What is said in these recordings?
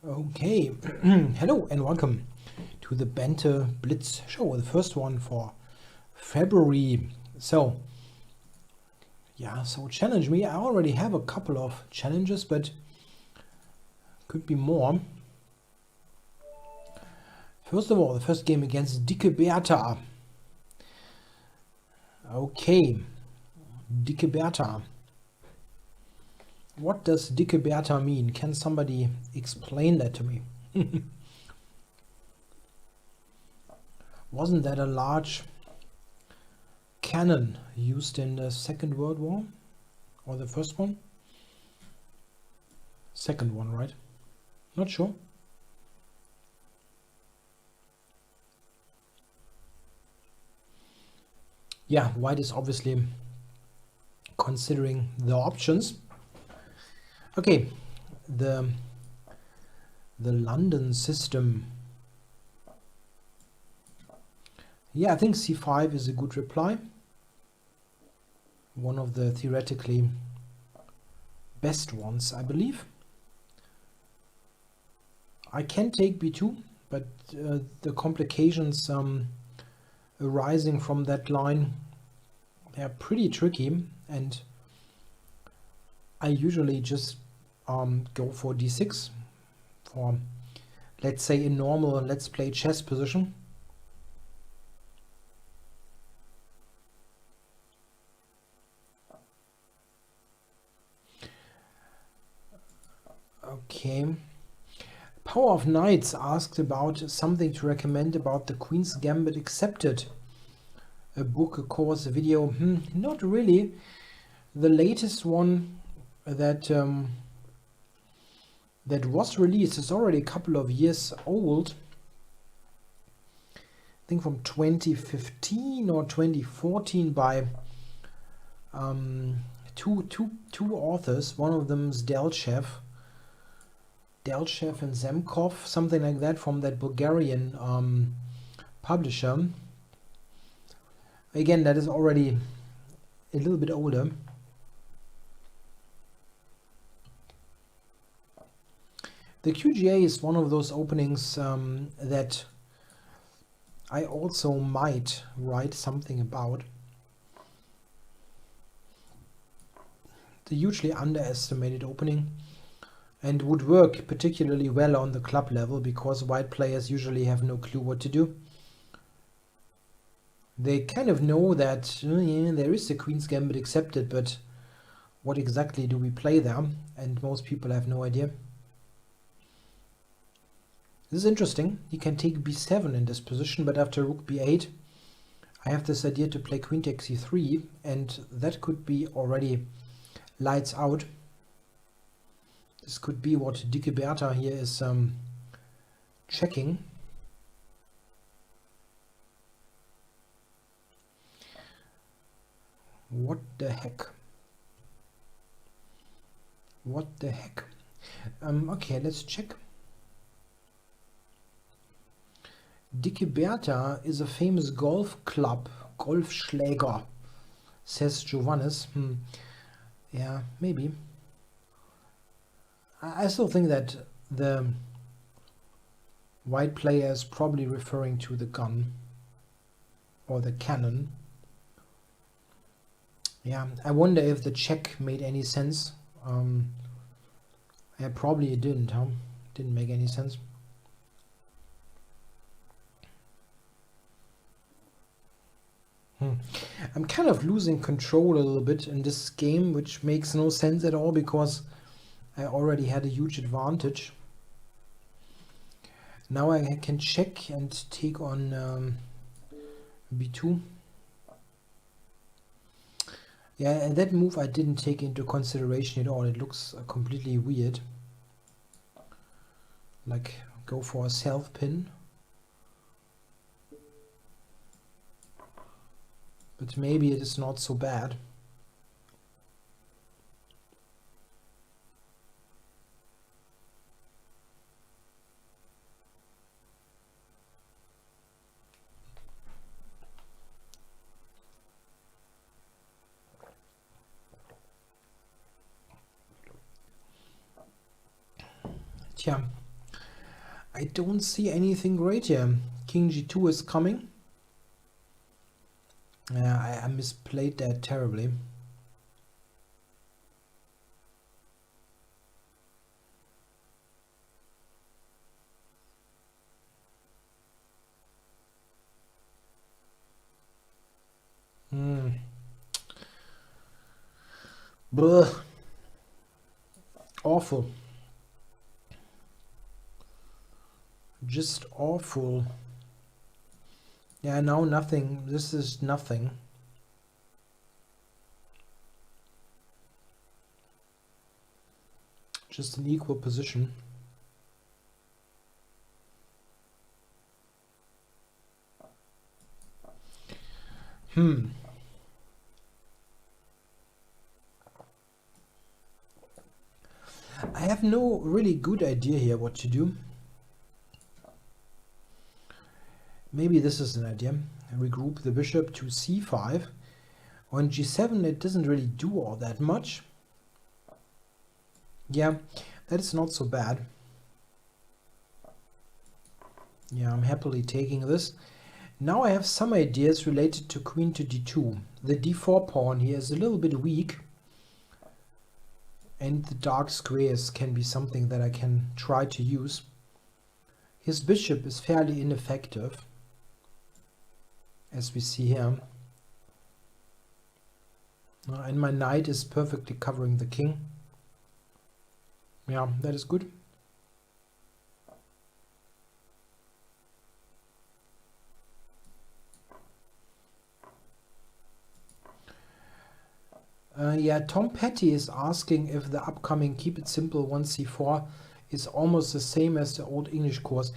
Okay, hello and welcome to the Banter Blitz show, the first one for February. So challenge me. I already have a couple of challenges, but could be more. First of all, the first game against Dicke Bertha. Okay, Dicke Bertha. What does Dicke Bertha mean? Can somebody explain that to me? Wasn't that a large cannon used in the Second World War? Or the first one? Second one, right? Not sure. Yeah, white is obviously considering the options. Okay, the London system. Yeah, I think c5 is a good reply. One of the theoretically best ones, I believe. I can take b2, but the complications arising from that line, they are pretty tricky, and I usually just go for d6 for, let's say, a normal let's play chess position. Okay. Power of Knights asked about something to recommend about the Queen's Gambit Accepted. A book, a course, a video. Not really. The latest one that that was released is already a couple of years old. I think from 2015 or 2014 by two authors. One of them is Delchev and Zemkov, something like that, from that Bulgarian publisher. Again, that is already a little bit older. The QGA is one of those openings that I also might write something about. The hugely underestimated opening, and would work particularly well on the club level because white players usually have no clue what to do. They kind of know that yeah, there is the Queen's Gambit Accepted, but what exactly do we play there? And most people have no idea. This is interesting. You can take b7 in this position, but after rook b8, I have this idea to play queen takes c3, and that could be already lights out. This could be what Dicke Bertha here is checking. What the heck? What the heck? Okay, let's check. Dicke Bertha is a famous golf club, Golfschläger, says Giovannis. Yeah, maybe. I still think that the white player is probably referring to the gun or the cannon. Yeah, I wonder if the check made any sense. Yeah, probably it didn't, huh? Didn't make any sense. I'm kind of losing control a little bit in this game, which makes no sense at all because I already had a huge advantage. Now I can check and take on b2. Yeah, and that move I didn't take into consideration at all. It looks completely weird. Like, go for a self pin. But maybe it is not so bad. Tja, I don't see anything great here. King g2 is coming. Yeah, I misplayed that terribly. Blech. Awful. Just awful. Yeah, now nothing. This is nothing. Just an equal position. I have no really good idea here what to do. Maybe this is an idea. Regroup the bishop to c5. On g7 it doesn't really do all that much. Yeah, that is not so bad. Yeah, I'm happily taking this. Now I have some ideas related to queen to d2. The d4 pawn here is a little bit weak. And the dark squares can be something that I can try to use. His bishop is fairly ineffective, as we see here. And my knight is perfectly covering the king. Yeah, that is good. Yeah, Tom Petty is asking if the upcoming Keep It Simple 1c4 is almost the same as the old English course.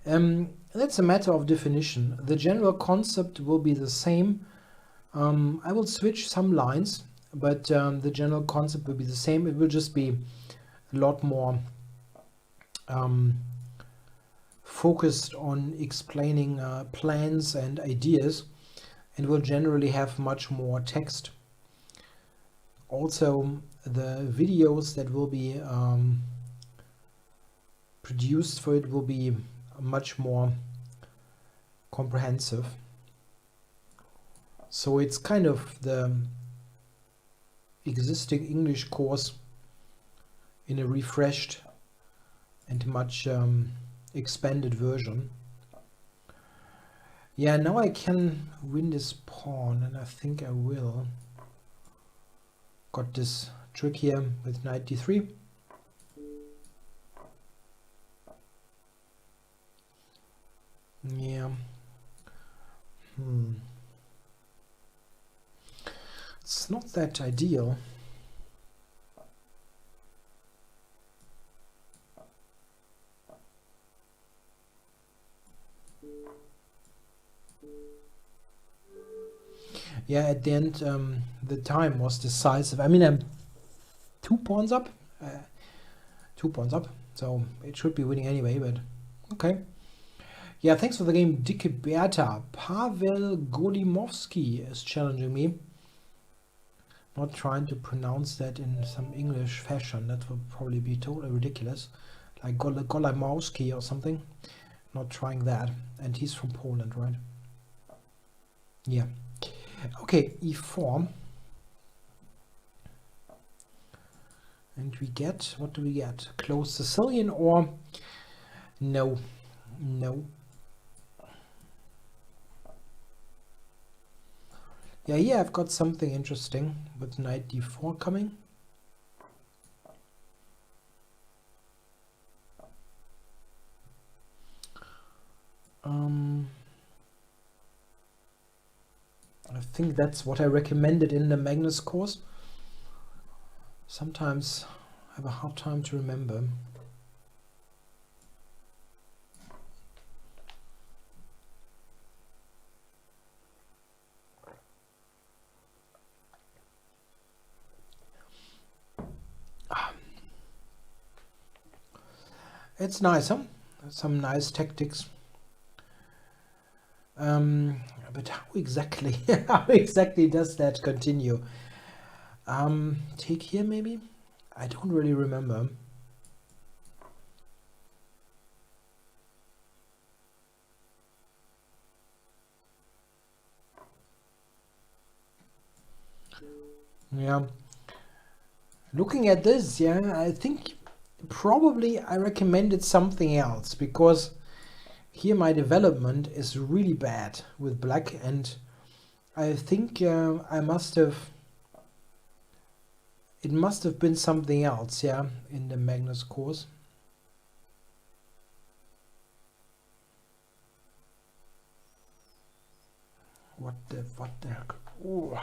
That's a matter of definition. The general concept will be the same. I will switch some lines, but the general concept will be the same. It will just be a lot more focused on explaining plans and ideas, and will generally have much more text. Also, the videos that will be produced for it will be much more comprehensive. So it's kind of the existing English course in a refreshed and much expanded version. Yeah, now I can win this pawn, and I think I will. Got this trick here with knight d3. Yeah. It's not that ideal. Yeah, at the end, the time was decisive. I mean, I'm 2 pawns up. 2 pawns up, so it should be winning anyway, but okay. Yeah, thanks for the game, Dicke Berta. Pavel Golimovsky is challenging me. Not trying to pronounce that in some English fashion. That would probably be totally ridiculous. Like Golimowski or something. Not trying that. And he's from Poland, right? Yeah. Okay, e4. And we get, what do we get? Close Sicilian or no? No. Yeah, here I've got something interesting with knight d4 coming. I think that's what I recommended in the Magnus course. Sometimes I have a hard time to remember. It's nice, huh? Some nice tactics. But how exactly does that continue? Take here maybe? I don't really remember. Yeah. Looking at this, yeah, I think probably I recommended something else, because here my development is really bad with black, and I think it must have been something else, yeah, in the Magnus course. What the heck? Ooh.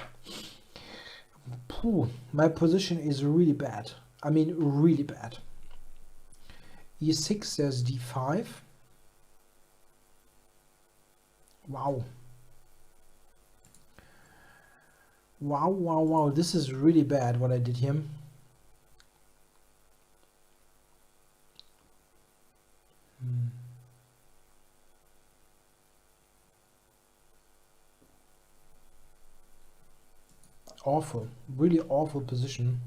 Phew, my position is really bad. I mean, really bad. E6, there's D5. Wow. Wow, wow, wow. This is really bad what I did here. Awful. Really awful position.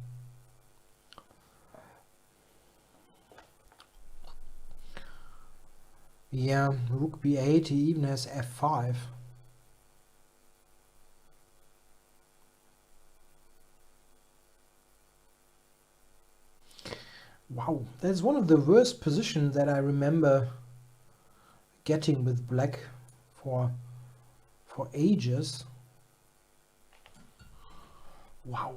Yeah, rook b8, he even has f5. Wow, that's one of the worst positions that I remember getting with black for ages. Wow.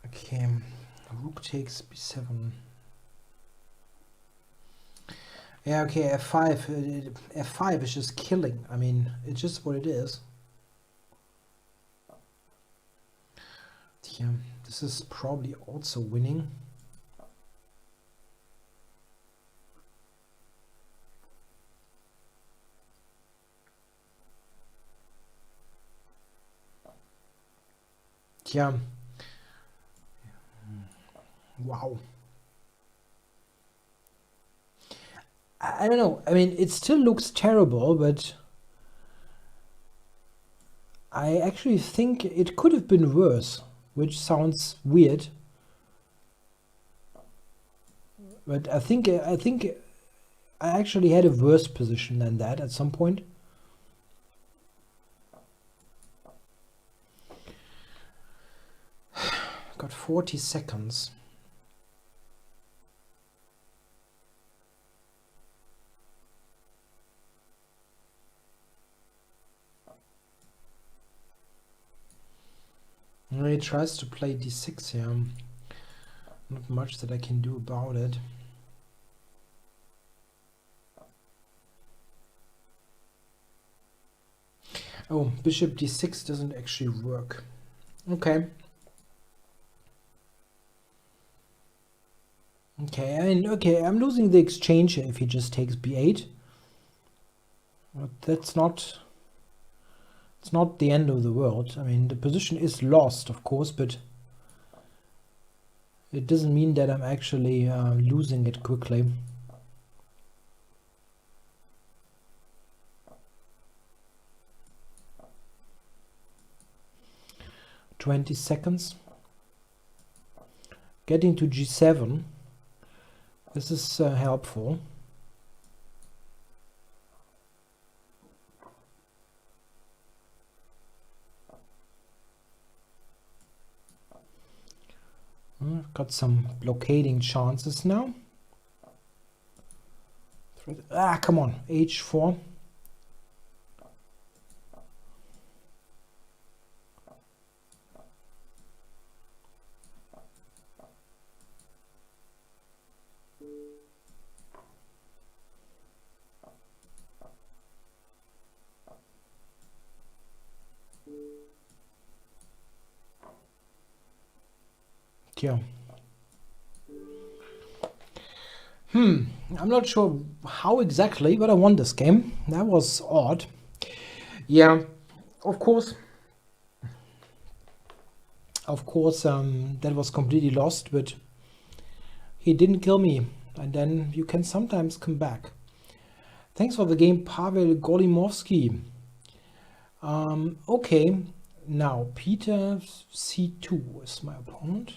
Okay, rook takes b7. Yeah, okay, f5. F5 is just killing. I mean, it's just what it is. Yeah, this is probably also winning. Yeah. Wow. I don't know. I mean, it still looks terrible, but I actually think it could have been worse, which sounds weird. But I think I actually had a worse position than that at some point. Got 40 seconds. He tries to play d6 here. Not much that I can do about it. Oh, bishop d6 doesn't actually work. Okay. Okay, I mean, okay, I'm losing the exchange if he just takes b8. But that's not... It's not the end of the world. I mean, the position is lost, of course, but it doesn't mean that I'm actually losing it quickly. "20 seconds. Getting to g7. This is helpful. Got some blockading chances now. Ah, come on, h4. Yeah. I'm not sure how exactly, but I won this game. That was odd. Yeah, of course. That was completely lost, but he didn't kill me. And then you can sometimes come back. Thanks for the game, Pavel Golimovsky. Okay, now Peter C2 is my opponent.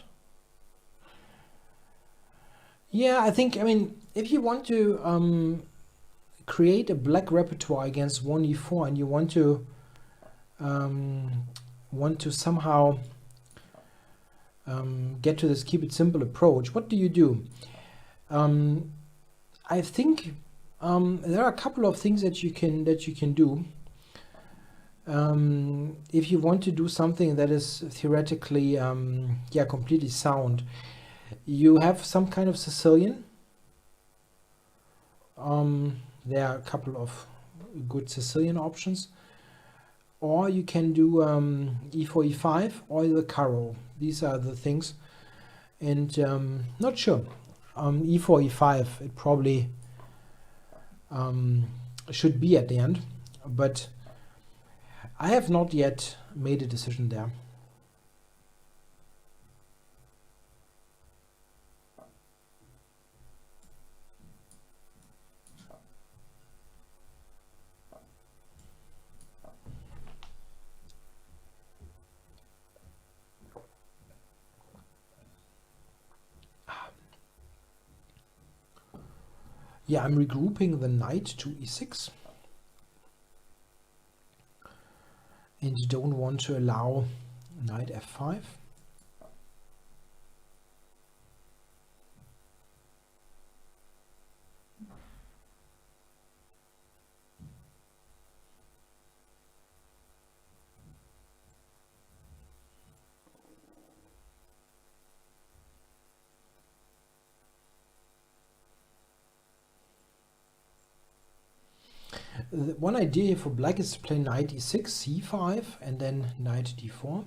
Yeah, I think, I mean, if you want to create a black repertoire against 1e4 and you want to somehow get to this keep it simple approach, what do? I think there are a couple of things that you can do. If you want to do something that is theoretically completely sound, you have some kind of Sicilian. There are a couple of good Sicilian options, or you can do e4 e5 or the Caro. These are the things, and not sure. E4 e5 it probably should be at the end, but I have not yet made a decision there. Yeah, I'm regrouping the knight to e6. And you don't want to allow knight f5. One idea for black is to play knight e6, c5, and then knight d4.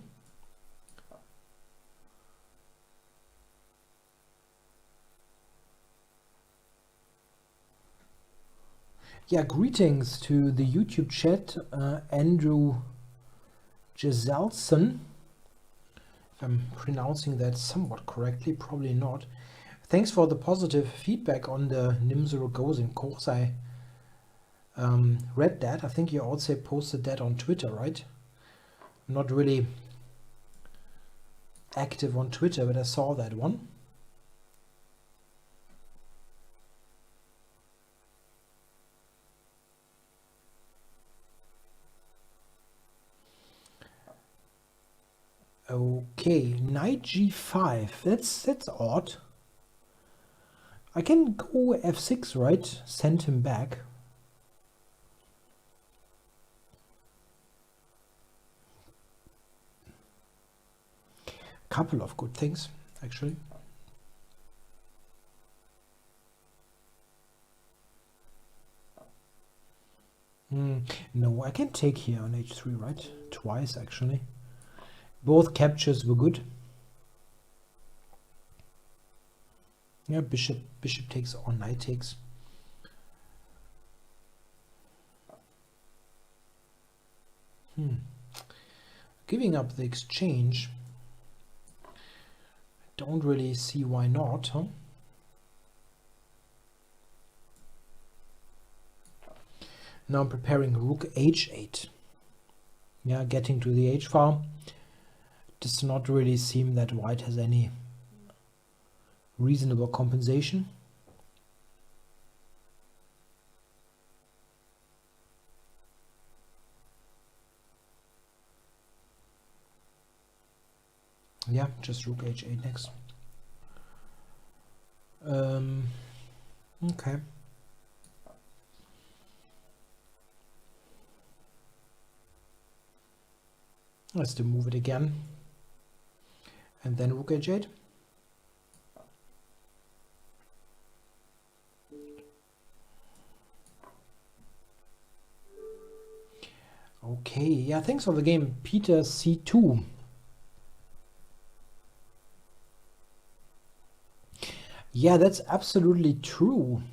Yeah, greetings to the YouTube chat, Andrew Giselson. If I'm pronouncing that somewhat correctly, probably not. Thanks for the positive feedback on the Nimzo Rogozin course. I read that. I think you also posted that on Twitter, right? I'm not really active on Twitter, but I saw that one. Okay, knight g5. That's odd. I can go f6, right? Send him back. Couple of good things, actually. No, I can take here on h3, right? Twice, actually. Both captures were good. Yeah, bishop takes or knight takes. Giving up the exchange. Don't really see why not, huh? Now I'm preparing rook h8. Yeah, getting to the h file. Does not really seem that white has any reasonable compensation. Yeah, just rook h8 next. Okay. Let's do move it again. And then rook h8. Okay, yeah, thanks for the game, Peter C2. Yeah, that's absolutely true.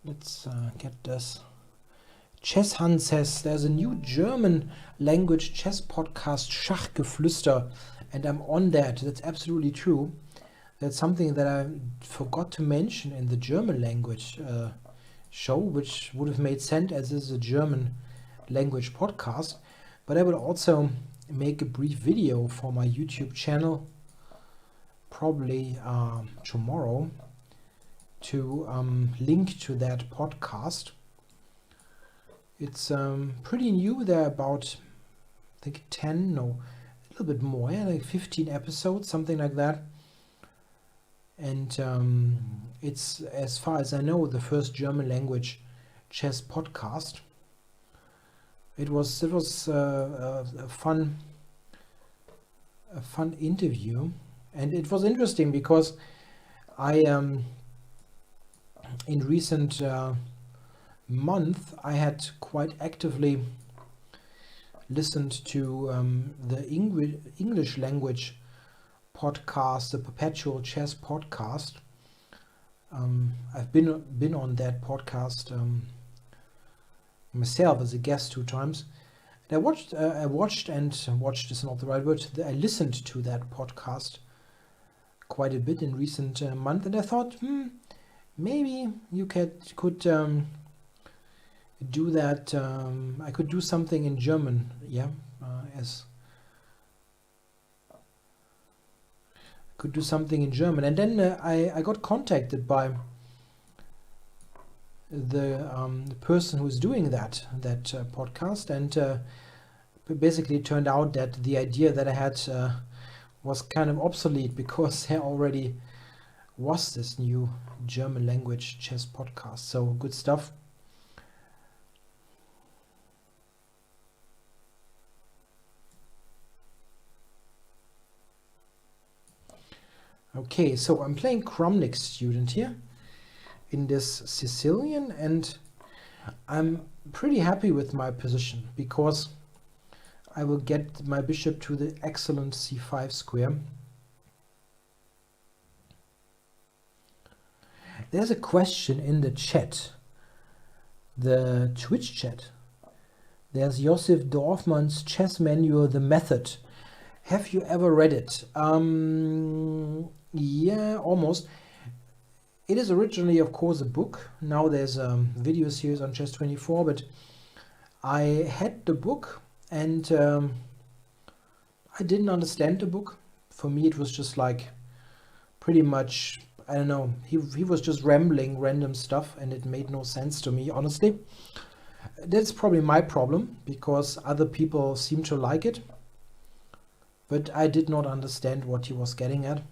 Let's get this. Chesshan says there's a new German language chess podcast, Schachgeflüster, and I'm on that. That's absolutely true. That's something that I forgot to mention in the German language show, which would have made sense as this is a German language podcast. But I will also make a brief video for my YouTube channel, probably tomorrow, to link to that podcast. It's pretty new. There are about, I think, 10, no, a little bit more, yeah, like 15 episodes, something like that. And it's, as far as I know, the first German language chess podcast. It was a fun interview, and it was interesting because I in recent month I had quite actively listened to the English language podcast, the Perpetual Chess podcast. I've been on that podcast myself as a guest 2 times. And I watched is not the right word. I listened to that podcast quite a bit in recent month, and I thought, maybe you could do that. I could do something in German, yeah, could do something in German. And then I got contacted by the person who's doing that podcast, and basically it turned out that the idea that I had was kind of obsolete, because there already was this new German language chess podcast. So good stuff. Okay, so I'm playing Kramnik Student here in this Sicilian, and I'm pretty happy with my position because I will get my bishop to the excellent c5 square. There's a question in the chat, the Twitch chat. There's Josef Dorfman's Chess Manual, The Method. Have you ever read it? Yeah, almost. It is originally, of course, a book. Now there's a video series on Chess24, but I had the book, and I didn't understand the book. For me, it was just like pretty much, I don't know, he was just rambling random stuff, and it made no sense to me, honestly. That's probably my problem, because other people seem to like it, but I did not understand what he was getting at.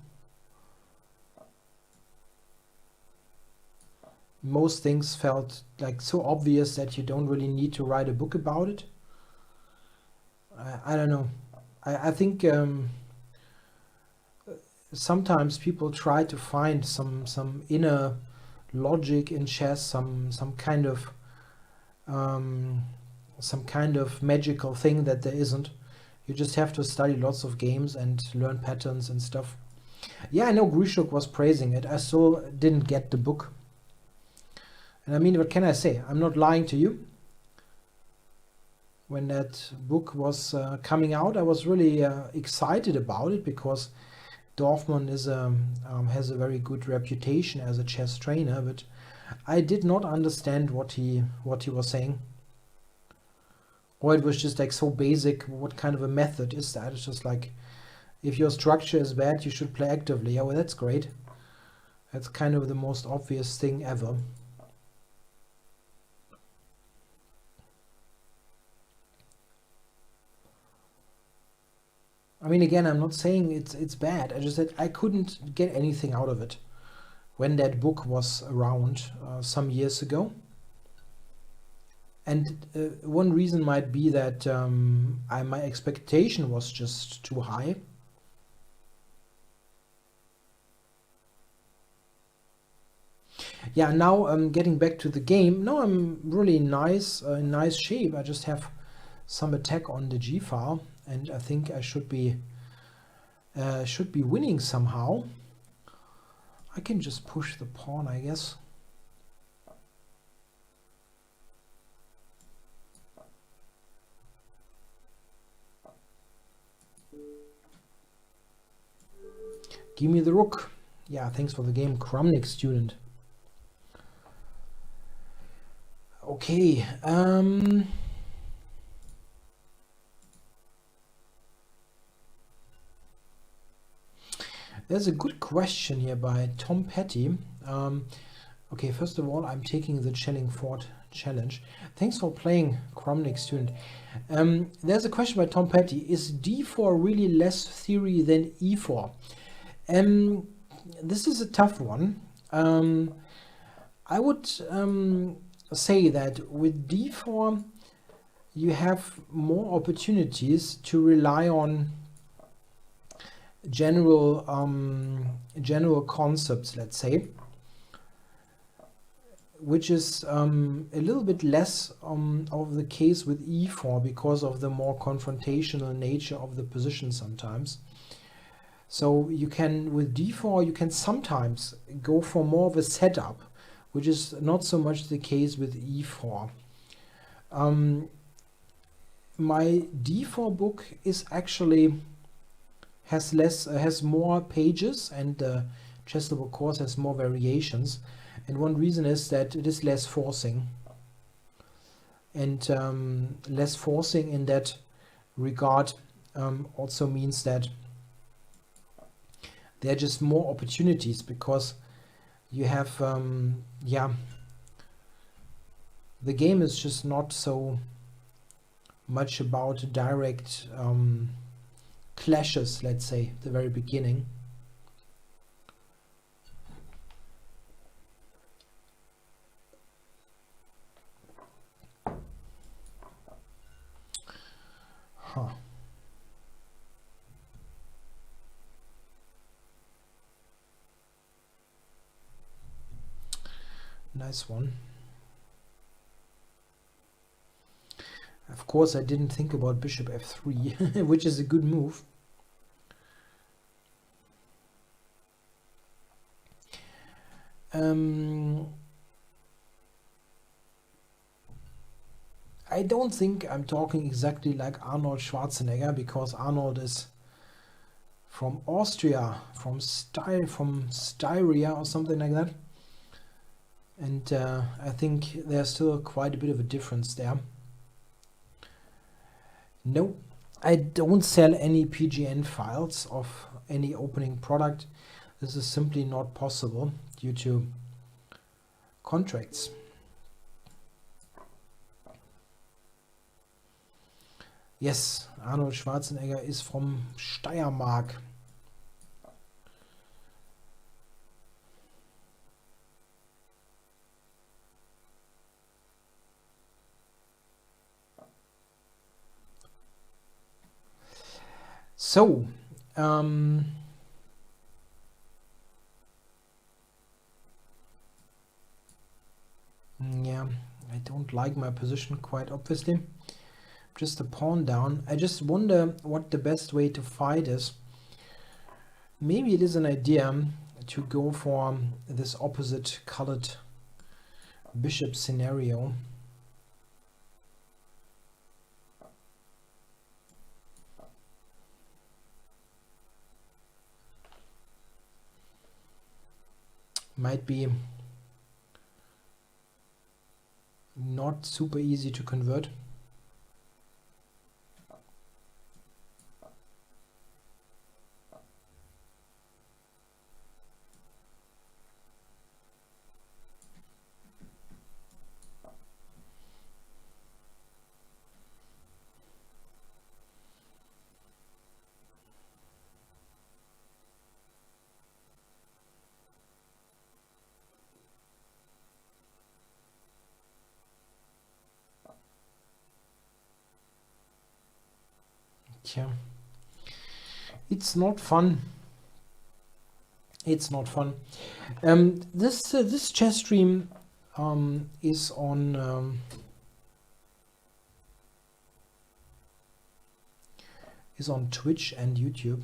Most things felt like so obvious that you don't really need to write a book about it. I don't know. I think sometimes people try to find some inner logic in chess, some kind of magical thing that there isn't. You just have to study lots of games and learn patterns and stuff. Yeah, I know Grishuk was praising it. I still didn't get the book. And I mean, what can I say? I'm not lying to you. When that book was coming out, I was really excited about it, because Dorfman is has a very good reputation as a chess trainer, but I did not understand what he was saying. Or it was just like so basic. What kind of a method is that? It's just like, if your structure is bad, you should play actively. Yeah, well, that's great. That's kind of the most obvious thing ever. I mean, again, I'm not saying it's bad. I just said I couldn't get anything out of it when that book was around some years ago. And one reason might be that my expectation was just too high. Yeah, now I'm getting back to the game. Now I'm really in nice shape. I just have some attack on the G file, and I think I should be winning somehow. I can just push the pawn, I guess. Give me the rook. Yeah, thanks for the game, Kramnik Student. Okay, there's a good question here by Tom Petty. Okay, first of all, I'm taking the Chellingford challenge. Thanks for playing, Cromnick student. There's a question by Tom Petty. Is D4 really less theory than E4? This is a tough one. I would say that with D4 you have more opportunities to rely on general concepts, let's say, which is a little bit less of the case with E4 because of the more confrontational nature of the position sometimes. So you can, with D4, you can sometimes go for more of a setup, which is not so much the case with E4. My D4 book is actually has more pages, and the chess book course has more variations. And one reason is that it is less forcing. And less forcing in that regard also means that there are just more opportunities, because you have, the game is just not so much about direct clashes, let's say, at the very beginning. Nice one. Of course, I didn't think about bishop f3, which is a good move. I don't think I'm talking exactly like Arnold Schwarzenegger, because Arnold is from Austria, from Styria or something like that. And I think there's still quite a bit of a difference there. No, I don't sell any PGN files of any opening product. This is simply not possible due to contracts. Yes, Arnold Schwarzenegger is from Steiermark. So, yeah, I don't like my position, quite obviously. Just a pawn down. I just wonder what the best way to fight is. Maybe it is an idea to go for this opposite colored bishop scenario. Might be not super easy to convert. Yeah, it's not fun. It's not fun. This chess stream is on Twitch and YouTube.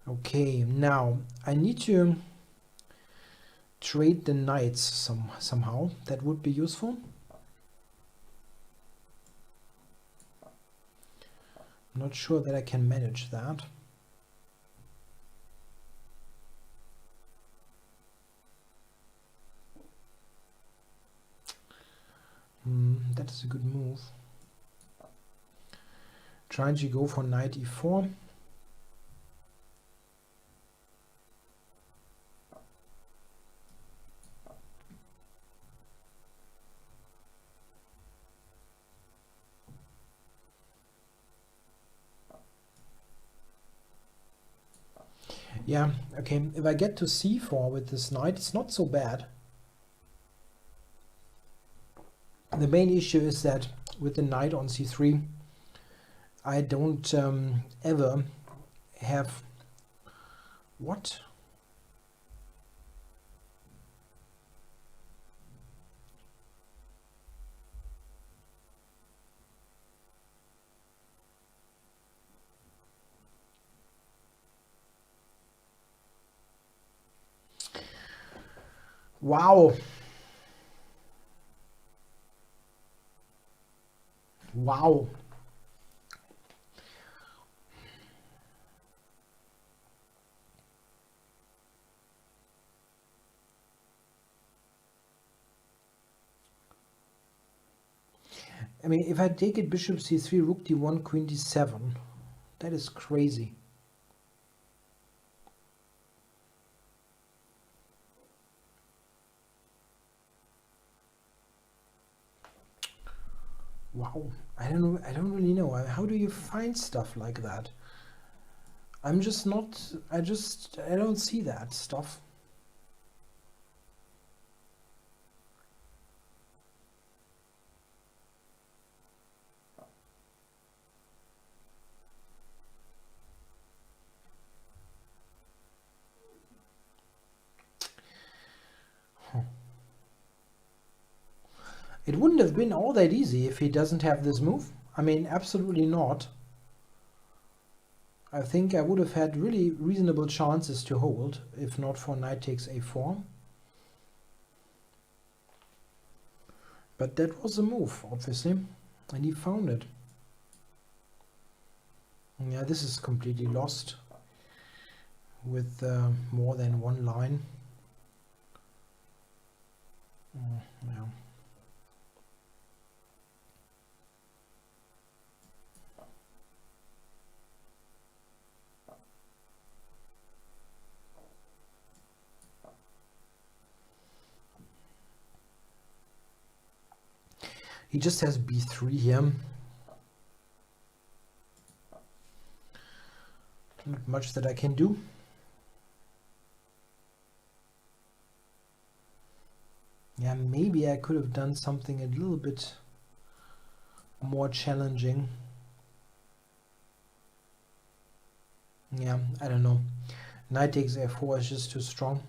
Okay, now I need to trade the knights somehow. That would be useful. I'm not sure that I can manage that. that is a good move. Trying to go for knight e4. Yeah, okay, if I get to c4 with this knight, it's not so bad. The main issue is that with the knight on c3, I don't ever have... What? Wow. Wow. I mean, if I take it bishop c3, rook d1, queen d7, that is crazy. Wow, I don't really know. How do you find stuff like that? I'm just not, I don't see that stuff. It wouldn't have been all that easy if he doesn't have this move. I mean, absolutely not. I think I would have had really reasonable chances to hold, if not for knight takes a4. But that was a move, obviously, and he found it. Yeah, this is completely lost with more than one line. Yeah. He just has b3 here. Not much that I can do. Yeah, maybe I could have done something a little bit more challenging. Yeah, I don't know. Knight takes a4 is just too strong.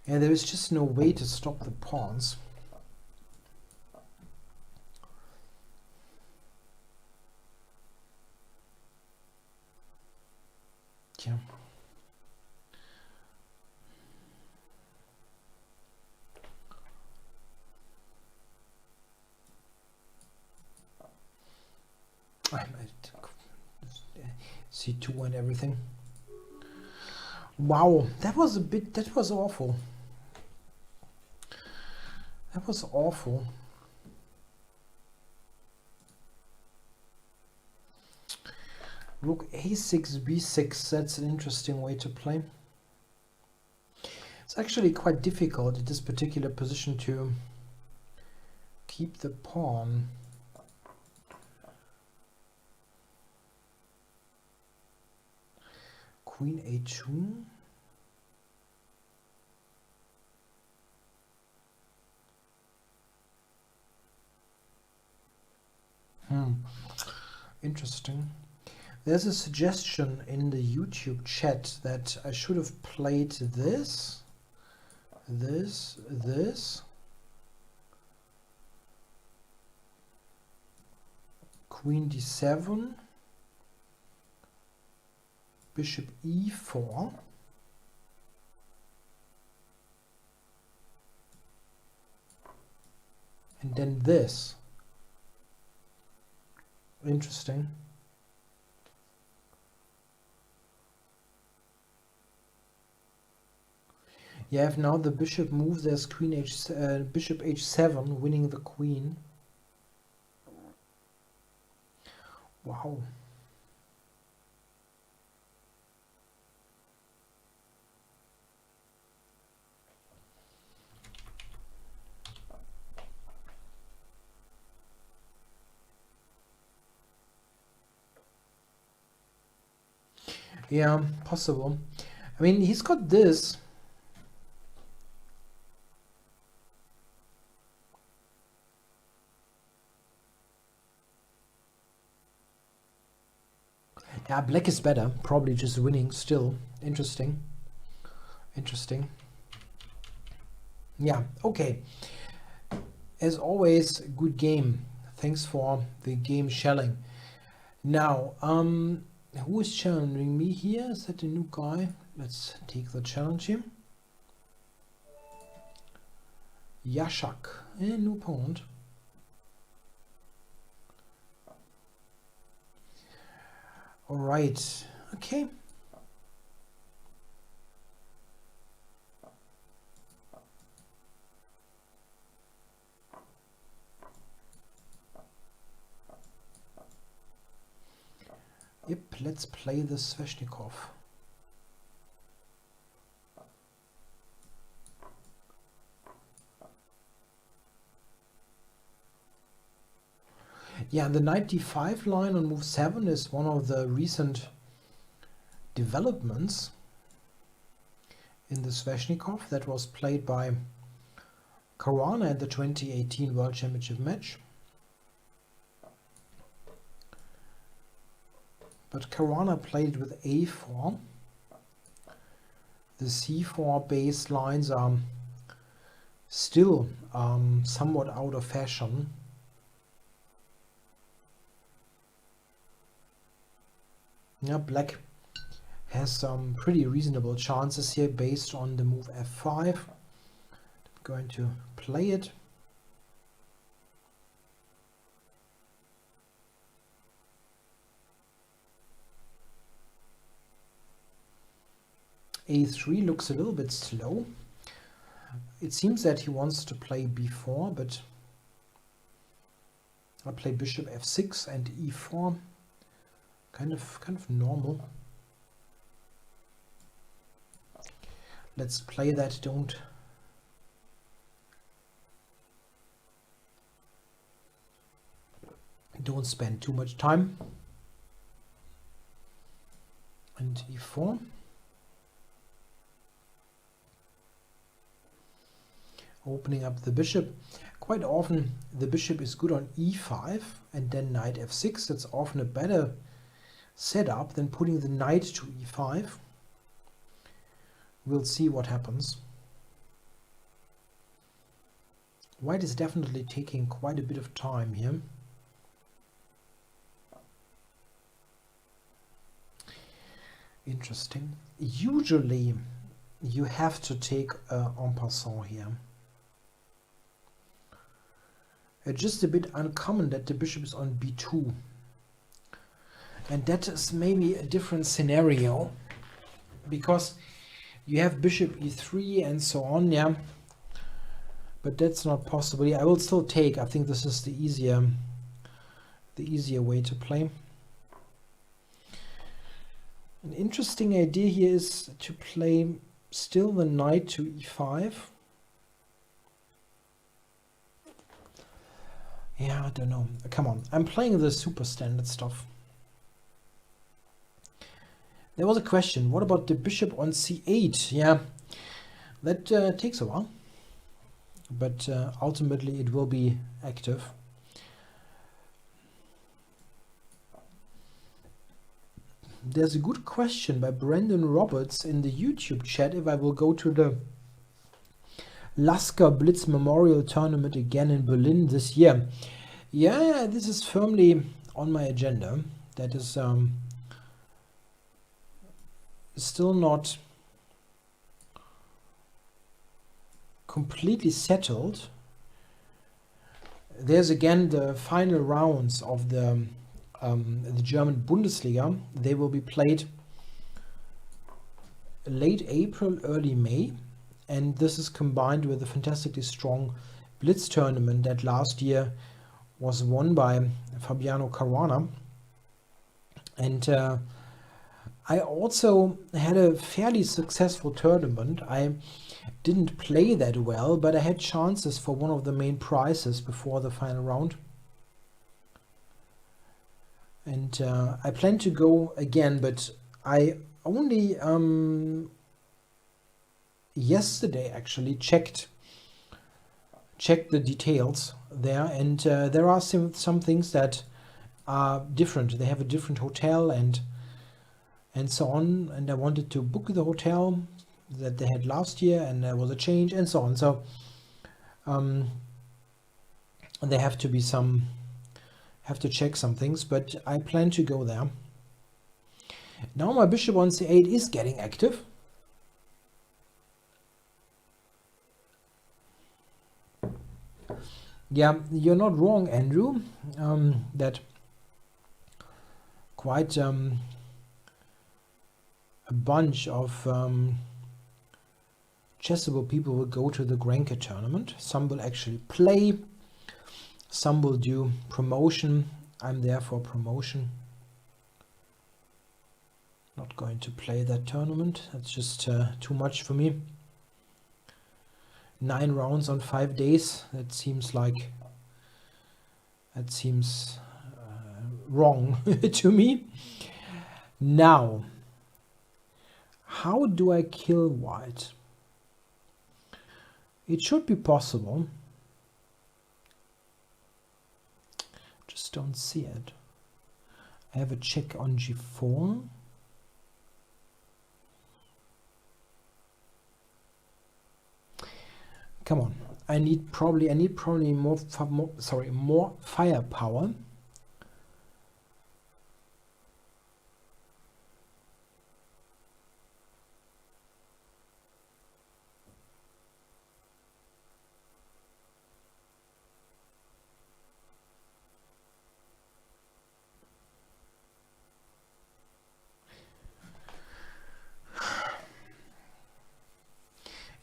Yeah, there is just no way to stop the pawns. Yeah. C2 and everything. Wow, that was awful. That was awful. Rook a6, b6, that's an interesting way to play. It's actually quite difficult at this particular position to keep the pawn. Queen a2. Interesting. There's a suggestion in the YouTube chat that I should have played this, Queen d7, Bishop e4, and then this. Interesting. Yeah, if now the bishop moves, there's bishop h7, winning the queen. Wow. Yeah, possible. I mean, he's got this. Yeah, black is better. Probably just winning still. Interesting. Interesting. Yeah, okay. As always, good game. Thanks for the game shelling. Now, who is challenging me here? Is that a new guy? Let's take the challenge here. Yashak, a new opponent. All right, okay. Yep, let's play the Sveshnikov. Yeah, the knight d5 line on move 7 is one of the recent developments in the Sveshnikov that was played by Caruana at the 2018 World Championship match. But Caruana played with a4. The c4 base lines are still somewhat out of fashion. Yeah, black has some pretty reasonable chances here based on the move f5. I'm going to play it. a3 looks a little bit slow. It seems that he wants to play b4, but I'll play bishop f6 and e4. Kind of normal. Let's play that. Don't spend too much time. And e4. Opening up the bishop. Quite often the bishop is good on e5 and then knight f6. That's often a better setup than putting the knight to e5. We'll see what happens. White is definitely taking quite a bit of time here. Interesting. Usually you have to take en passant here. It's just a bit uncommon that the bishop is on b2. And that is maybe a different scenario, because you have bishop e3 and so on, yeah. But that's not possible. Yeah, I will still take. I think this is the easier way to play. An interesting idea here is to play still the knight to e5. Yeah, I don't know. Come on, I'm playing the super standard stuff. There was a question, what about the bishop on c8? Yeah, that takes a while, but ultimately it will be active. There's a good question by Brandon Roberts in the YouTube chat if I will go to the Lasker Blitz Memorial Tournament again in Berlin this year. Yeah, this is firmly on my agenda. That is still not completely settled. There's again the final rounds of the the German Bundesliga. They will be played late April, early May, and this is combined with a fantastically strong Blitz tournament that last year was won by Fabiano Caruana. And I also had a fairly successful tournament. I didn't play that well, but I had chances for one of the main prizes before the final round. And I plan to go again, but I only yesterday actually checked the details there, and there are some things that are different. They have a different hotel and so on, and I wanted to book the hotel that they had last year, and there was a change and so on. So there have to be have to check some things, but I plan to go there. Now my bishop on c8 is getting active. Yeah, you're not wrong, Andrew, that quite a bunch of chessable people will go to the Grenke tournament. Some will actually play, some will do promotion. I'm there for promotion. Not going to play that tournament. That's just too much for me. 9 rounds on 5 days. That seems wrong to me. Now, how do I kill white? It should be possible. Just don't see it. I have a check on g4. Come on, I need probably more firepower.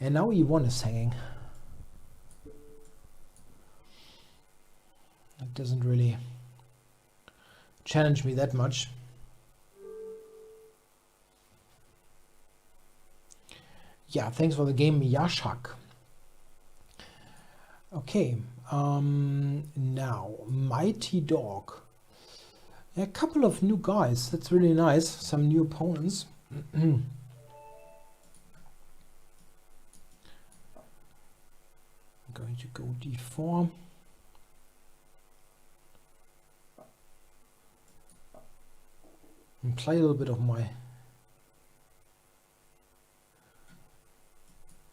And now e1 is hanging. It doesn't really challenge me that much. Yeah, thanks for the game, Yashak. Okay, now Mighty Dog. A couple of new guys. That's really nice. Some new opponents. I'm going to go d4. And play a little bit of my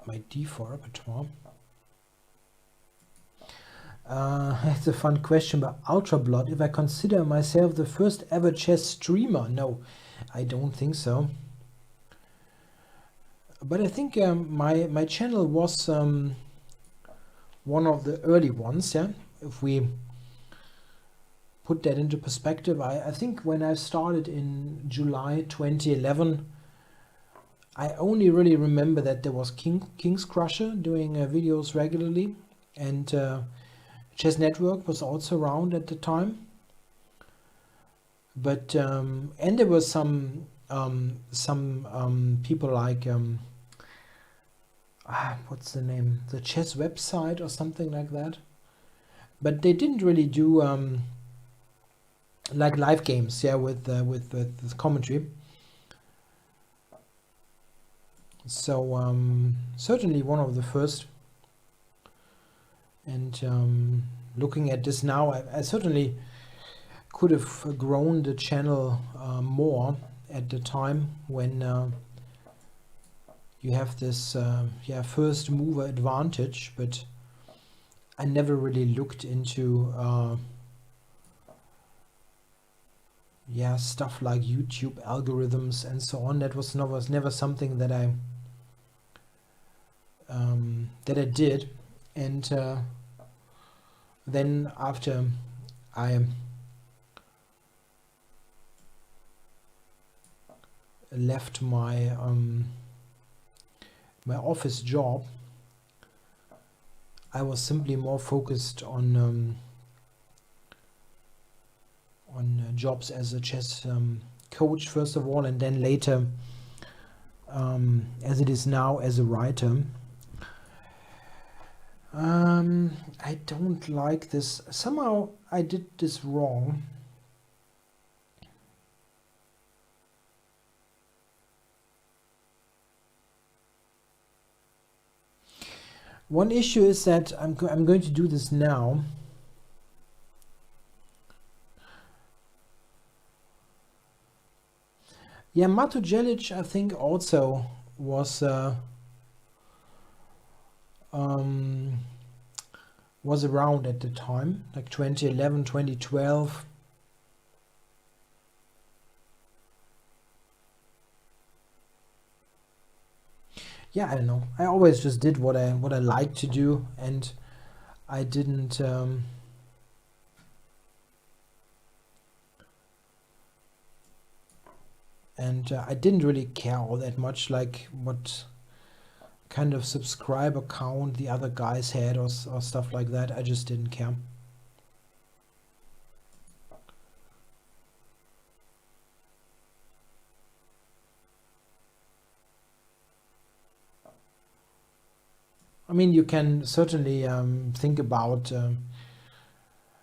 d4 repertoire. It's a fun question by Ultra Blood. If I consider myself the first ever chess streamer? No, I don't think so. But I think my channel was one of the early ones. Yeah, if we put that into perspective, I think when I started in July 2011, I only really remember that there was King's Crusher doing videos regularly, and Chess Network was also around at the time. But and there were some people like what's the name? The Chess Website or something like that. But they didn't really do like live games, yeah, with commentary. So certainly one of the first. And looking at this now, I certainly could have grown the channel more at the time when you have this first mover advantage, but I never really looked into stuff like YouTube algorithms and so on. That was never something that I did. And then after I left my my office job, I was simply more focused on jobs as a chess coach first of all, and then later as it is now as a writer. I don't like this. Somehow I did this wrong. One issue is that I'm going to do this now. Yeah, Mato Jelic, I think, also was around at the time, like 2011, 2012. Yeah, I don't know. I always just did what I like to do, and I didn't I didn't really care all that much, like what kind of subscriber count the other guys had or stuff like that. I just didn't care. I mean, you can certainly think about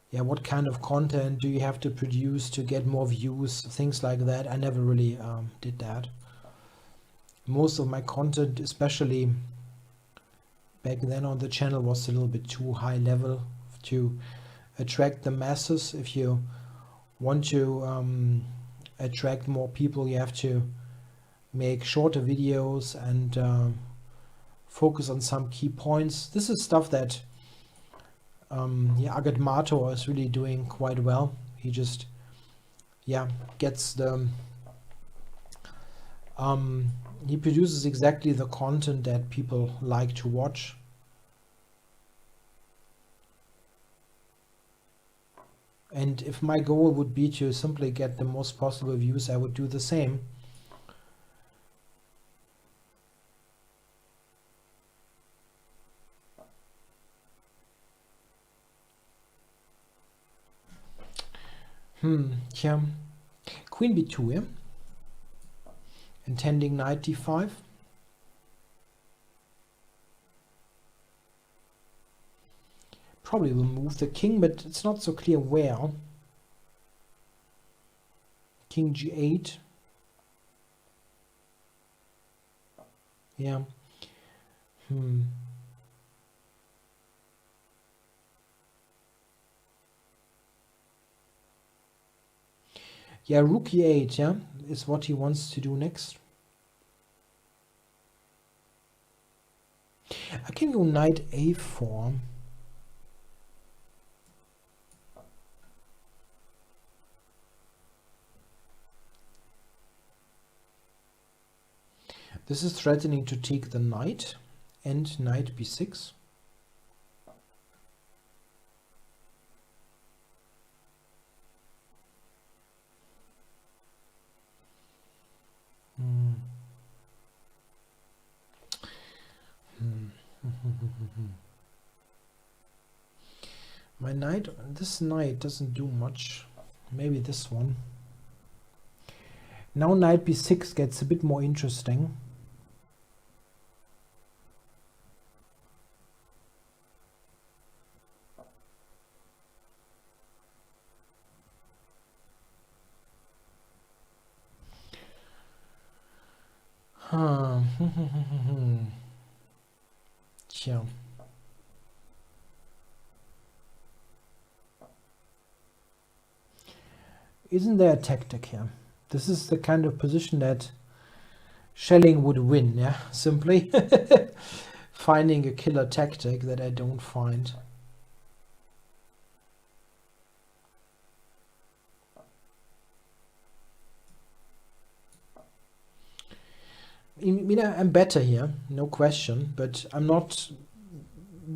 yeah, what kind of content do you have to produce to get more views, things like that. I never really did that. Most of my content, especially back then on the channel, was a little bit too high level to attract the masses. If you want to attract more people, you have to make shorter videos and focus on some key points. This is stuff that yeah, Agat Mato is really doing quite well. He just, yeah, gets the he produces exactly the content that people like to watch. And if my goal would be to simply get the most possible views, I would do the same. Yeah. Queen b2, yeah? Intending knight d5. Probably will move the king, but it's not so clear where. King g8. Yeah. Yeah, rook e8, yeah, is what he wants to do next. I can go knight a4. This is threatening to take the knight and knight b6. My knight, this knight doesn't do much. Maybe this one. Now knight b6 gets a bit more interesting. Tja. Isn't there a tactic here? This is the kind of position that Schelling would win, yeah? Simply finding a killer tactic that I don't find. I mean, I'm better here, no question, but I'm not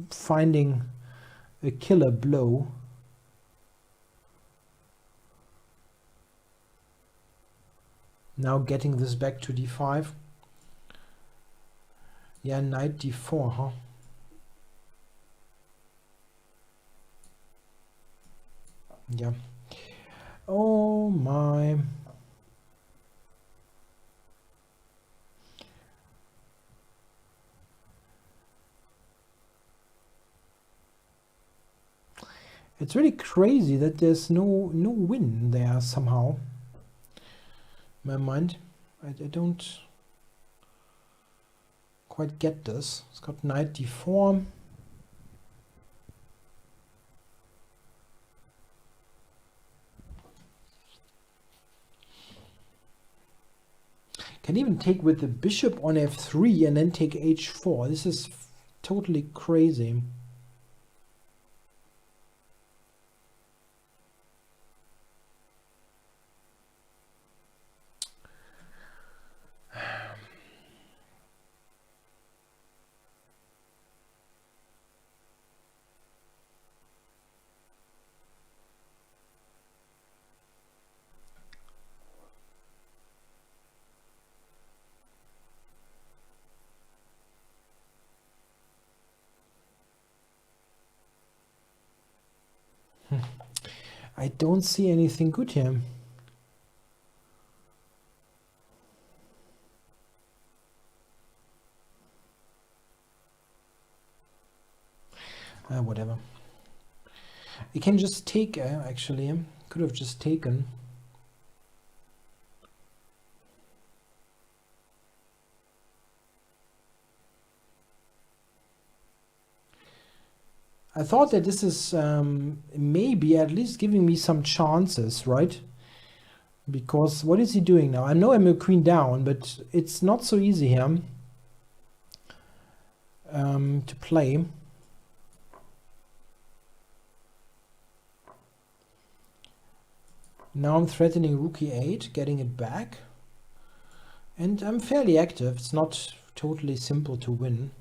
finding a killer blow. Now getting this back to d5. Yeah, knight d4, huh? Yeah. Oh my. It's really crazy that there's no win there somehow. In my mind, I don't quite get this. It's got knight d4. Can even take with the bishop on f3 and then take h4. This is totally crazy. I don't see anything good here. Whatever. You can just take, actually, could have just taken. I thought that this is maybe at least giving me some chances, right? Because what is he doing now? I know I'm a queen down, but it's not so easy here to play. Now I'm threatening rook e8, getting it back. And I'm fairly active. It's not totally simple to win.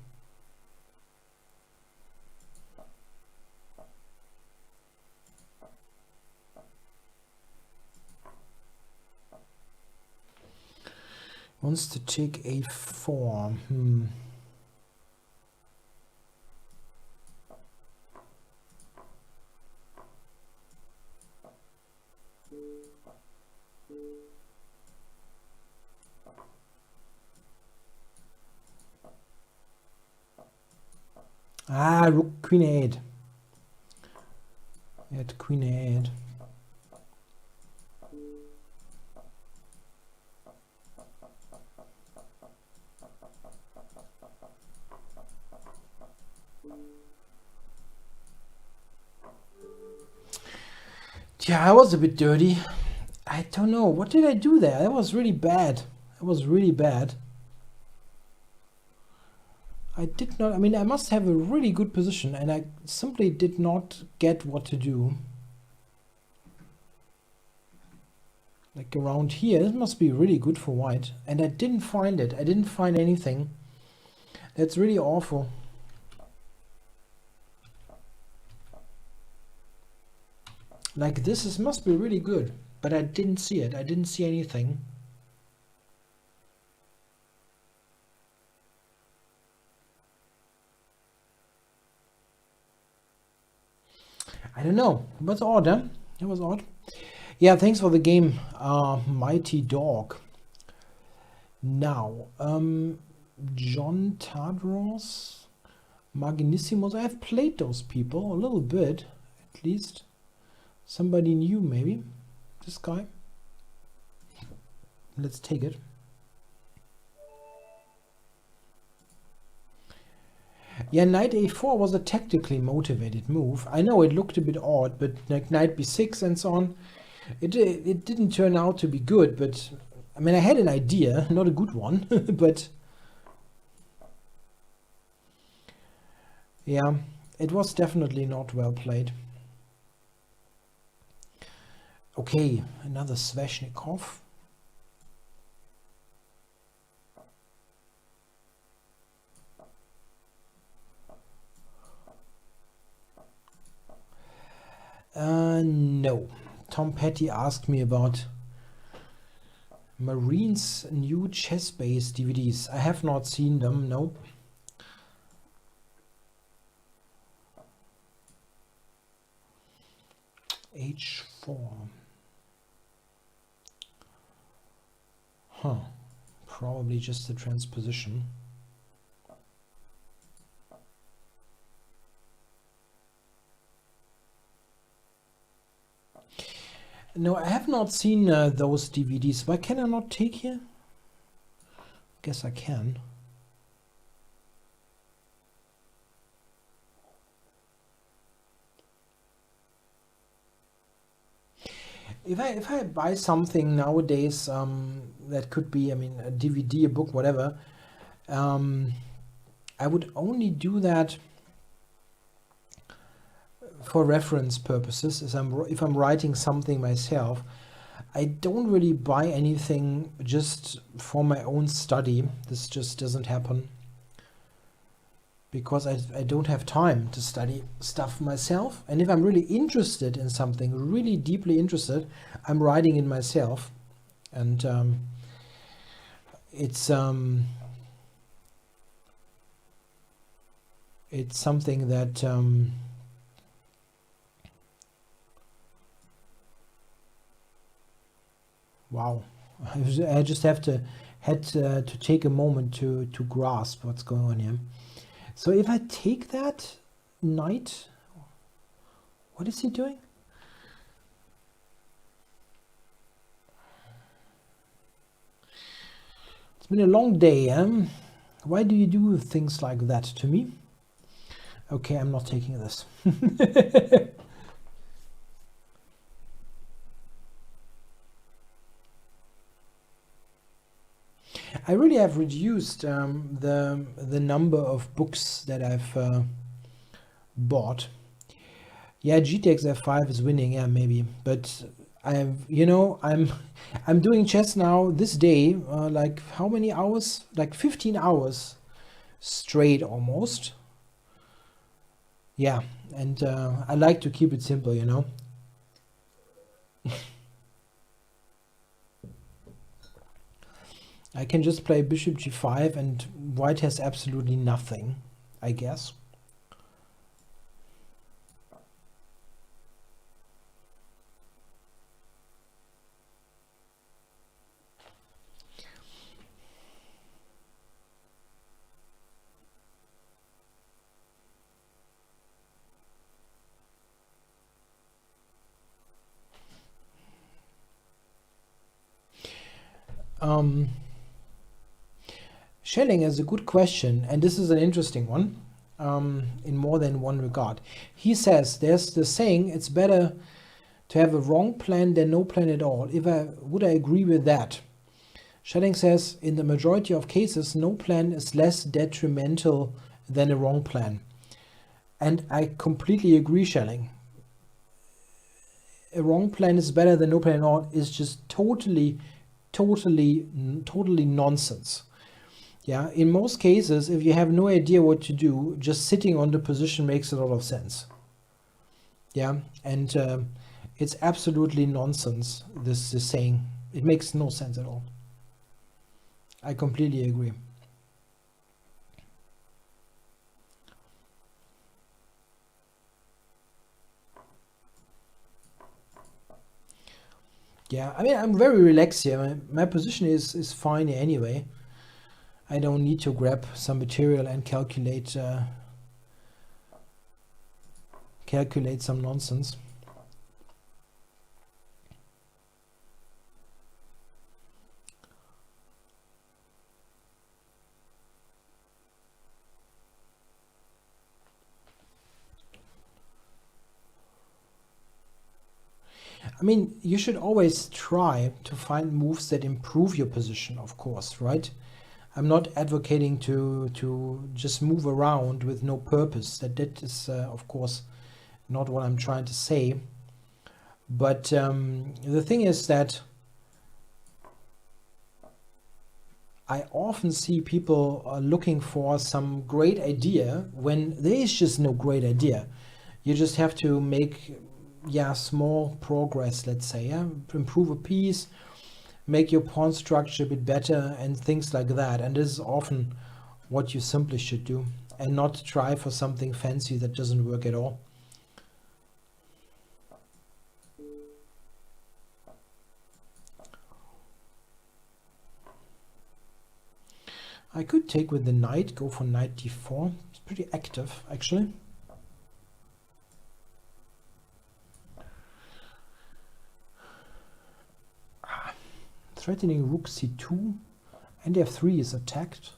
Wants to take a4. Rook queen a8. At queen a8. Yeah, I was a bit dirty. I don't know. What did I do there? That was really bad. That was really bad. I did not, I mean, I must have a really good position and I simply did not get what to do. Like around here, this must be really good for white. And I didn't find it. I didn't find anything. That's really awful. Like this must be really good. But I didn't see it. I didn't see anything. I don't know. It was odd, huh? It was odd. Yeah, thanks for the game, Mighty Dog. Now, John Tadros, Magnissimos. I've played those people a little bit, at least. Somebody new, maybe. This guy. Let's take it. Yeah, knight a4 was a tactically motivated move. I know it looked a bit odd, but like knight b6 and so on, it didn't turn out to be good. But I mean, I had an idea, not a good one, but yeah, it was definitely not well played. Okay, another Sveshnikov. No. Tom Petty asked me about Marine's new chess-based DVDs. I have not seen them, no. H4. Huh. Probably just the transposition. No, I have not seen those DVDs. Why can I not take here? Guess I can. If I buy something nowadays, that could be, I mean, a DVD, a book, whatever, I would only do that for reference purposes. If I'm writing something myself, I don't really buy anything just for my own study. This just doesn't happen because I don't have time to study stuff myself. And if I'm really interested in something, really deeply interested, I'm writing it myself. And it's something that wow, I just had to take a moment to grasp what's going on here. So if I take that knight, what is he doing? It's been a long day. Why do you do things like that to me? Okay, I'm not taking this. I really have reduced the number of books that I've bought. Yeah, GTX F5 is winning, yeah, maybe, but I'm doing chess now this day, like how many hours? Like 15 hours straight almost. Yeah, and I like to keep it simple, you know. I can just play bishop g5 and white has absolutely nothing, I guess. Schelling is a good question, and this is an interesting one in more than one regard. He says there's the saying, it's better to have a wrong plan than no plan at all. Would I agree with that? Schelling says in the majority of cases, no plan is less detrimental than a wrong plan. And I completely agree, Schelling. A wrong plan is better than no plan at all is just totally nonsense. Yeah, in most cases, if you have no idea what to do, just sitting on the position makes a lot of sense. Yeah, and it's absolutely nonsense, this saying. It makes no sense at all. I completely agree. Yeah, I mean, I'm very relaxed here. My position is fine anyway. I don't need to grab some material and calculate some nonsense. I mean, you should always try to find moves that improve your position, of course, right? I'm not advocating to just move around with no purpose. That is, of course, not what I'm trying to say. But the thing is that I often see people looking for some great idea when there is just no great idea. You just have to make, yeah, small progress, let's say, yeah? Improve a piece, make your pawn structure a bit better and things like that. And this is often what you simply should do, and not try for something fancy that doesn't work at all. I could take with the knight, go for knight d4. It's pretty active, actually. Threatening rook c2, and f3 is attacked.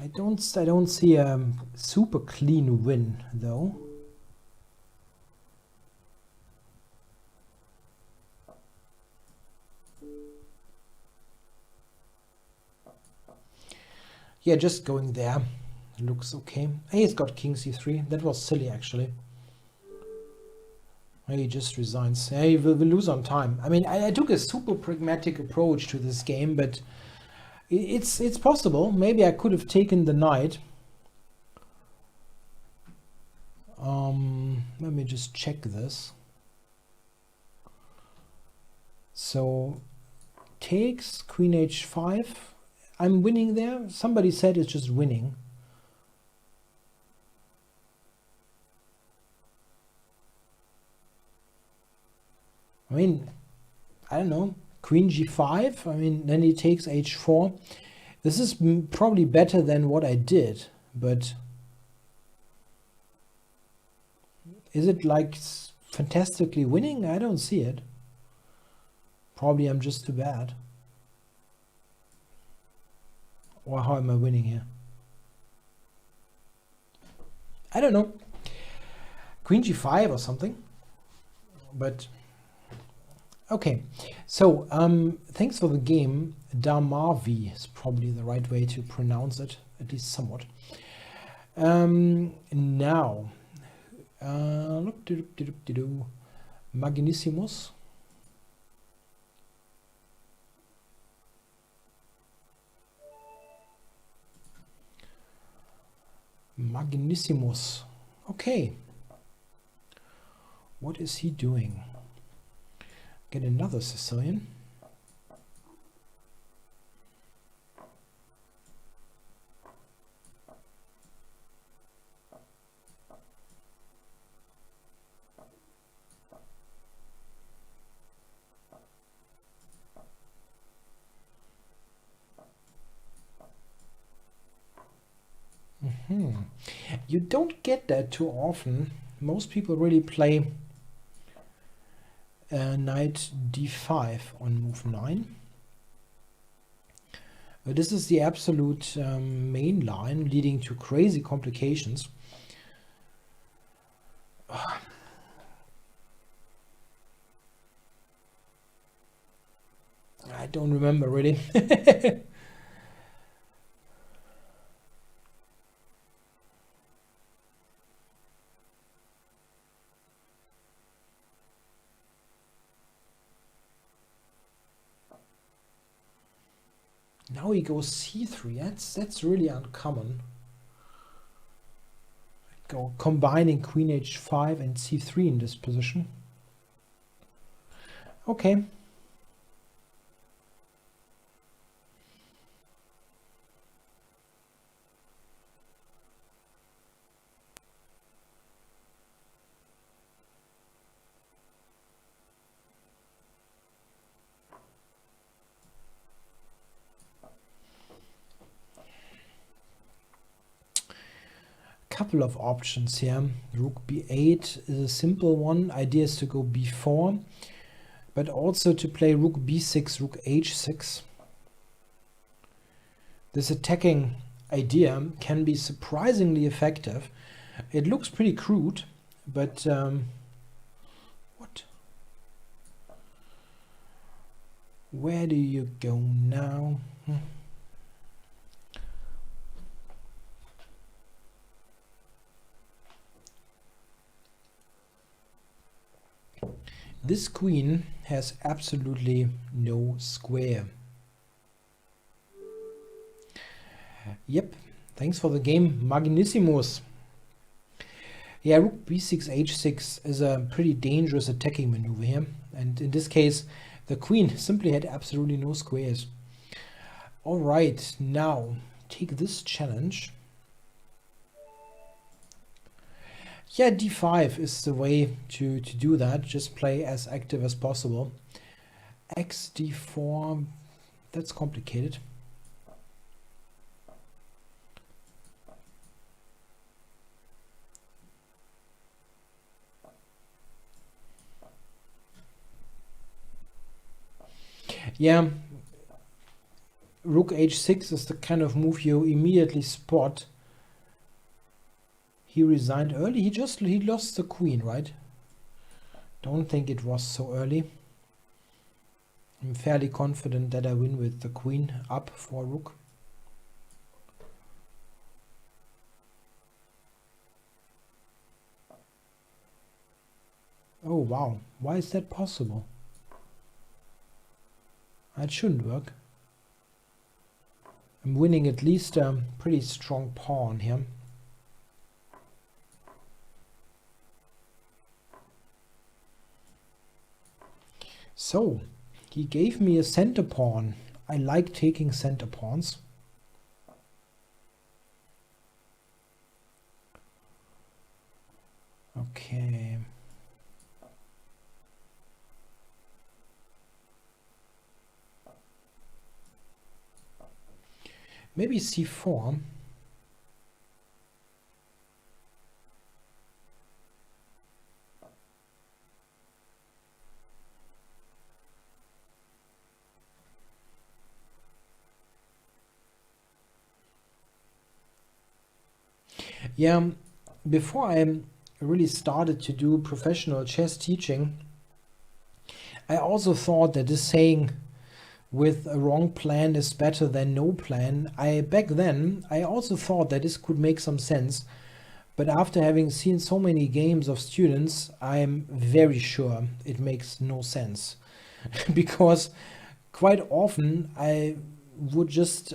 I don't see a super clean win though. Yeah, just going there looks okay. Hey, he's got king c3. That was silly actually. He just resigns. Hey, we'll lose on time. I mean, I took a super pragmatic approach to this game, but it's possible. Maybe I could have taken the knight. Let me just check this. So takes queen h5. I'm winning there. Somebody said it's just winning. I mean, I don't know. Queen g5. I mean, then he takes h4. This is probably better than what I did, but is it like fantastically winning? I don't see it. Probably I'm just too bad. Or how am I winning here? I don't know. Queen g5 or something. But okay. So thanks for the game. Damarvi is probably the right way to pronounce it, at least somewhat. Now Magnissimus. Magnissimus. Okay. What is he doing? Get another Sicilian. You don't get that too often. Most people really play knight d5 on move 9. This is the absolute main line, leading to crazy complications. I don't remember really. Now he goes c3. That's really uncommon. Go combining queen h5 and c3 in this position. Okay. Couple of options here. Rook b8 is a simple one. Idea is to go b4, but also to play rook b6, rook h6. This attacking idea can be surprisingly effective. It looks pretty crude, but what? Where do you go now? This queen has absolutely no square. Yep, thanks for the game, Magnissimus. Yeah, rook b6, h6 is a pretty dangerous attacking maneuver here. And in this case, the queen simply had absolutely no squares. All right, now take this challenge. Yeah, d5 is the way to do that. Just play as active as possible. X d4, that's complicated. Yeah, rook h6 is the kind of move you immediately spot. He resigned early. He lost the queen, right? Don't think it was so early. I'm fairly confident that I win with the queen up for rook. Oh wow, why is that possible? It shouldn't work. I'm winning at least a pretty strong pawn here. So, he gave me a center pawn. I like taking center pawns. Okay. Maybe c4. Yeah, before I really started to do professional chess teaching, I also thought that this saying with a wrong plan is better than no plan. Back then I also thought that this could make some sense, but after having seen so many games of students, I am very sure it makes no sense. Because quite often I would just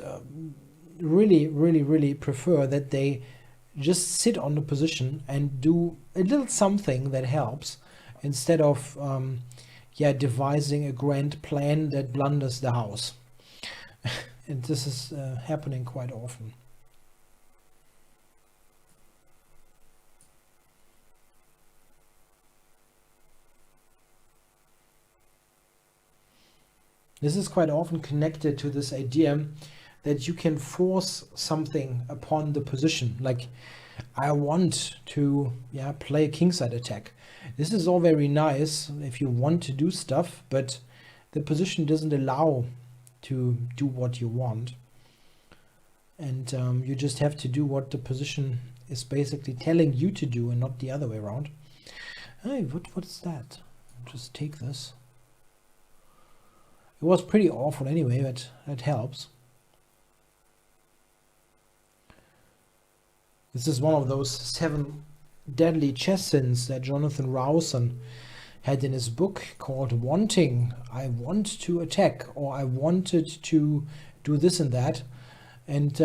really prefer that they just sit on the position and do a little something that helps, instead of devising a grand plan that blunders the house. And this is happening quite often. This is quite often connected to this idea that you can force something upon the position. Like, I want to play a kingside attack. This is all very nice if you want to do stuff, but the position doesn't allow to do what you want. And you just have to do what the position is basically telling you to do and not the other way around. Hey, what is that? Just take this. It was pretty awful anyway, but that helps. This is one of those 7 deadly chess sins that Jonathan Rowson had in his book called Wanting. I want to attack, or I wanted to do this and that. And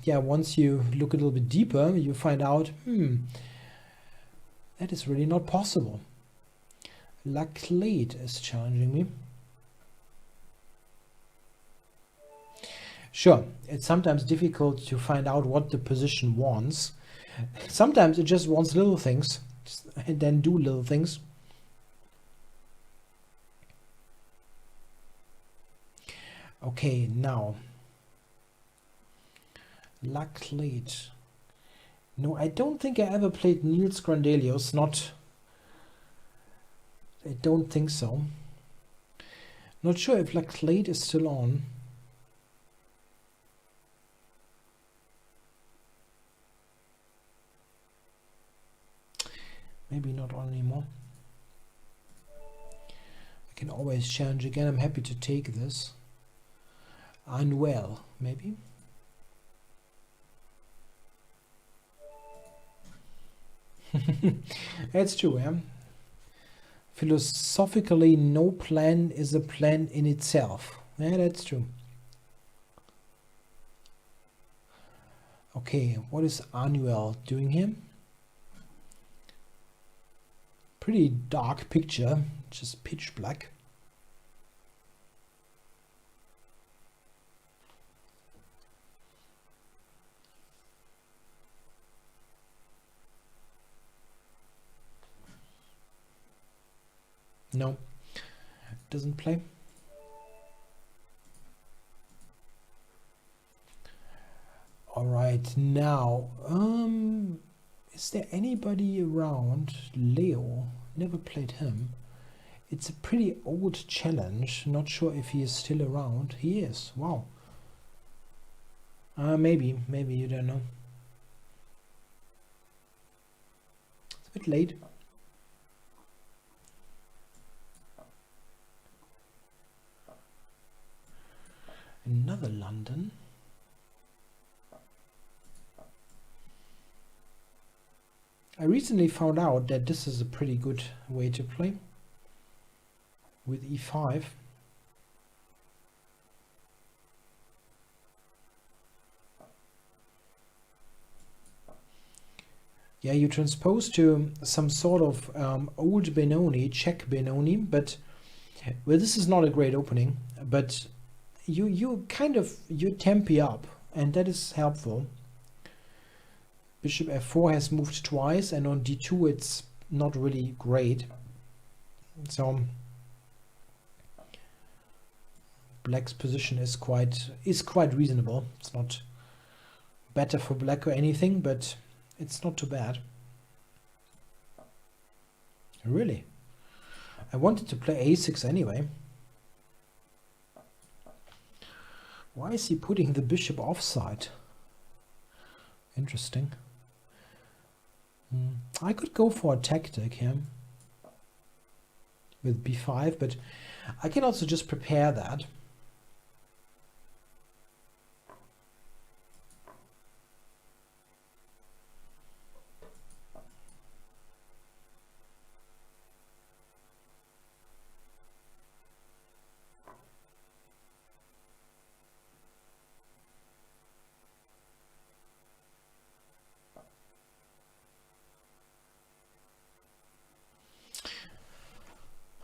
once you look a little bit deeper, you find out, that is really not possible. Laclade is challenging me. Sure, it's sometimes difficult to find out what the position wants. Sometimes it just wants little things and then do little things. Okay, now Laclade. No, I don't think I ever played Niels Grandelius. I don't think so. Not sure if Laclade is still on. Maybe not on anymore. I can always challenge again. I'm happy to take this. Unwell, maybe. That's true, yeah. Philosophically, no plan is a plan in itself. Yeah, that's true. Okay, what is Anuel doing here? Pretty dark picture, just pitch black. No, doesn't play. All right, now, is there anybody around? Leo, never played him. It's a pretty old challenge. Not sure if he is still around. He is. Wow. Maybe you don't know. It's a bit late. Another London. I recently found out that this is a pretty good way to play with e5. Yeah, you transpose to some sort of old Benoni, Czech Benoni, but well, this is not a great opening, but you tempi up, and that is helpful. Bishop f4 has moved twice, and on d2 it's not really great. So black's position is quite reasonable. It's not better for black or anything, but it's not too bad. Really, I wanted to play a6 anyway. Why is he putting the bishop offside? Interesting. I could go for a tactic here with b5, but I can also just prepare that.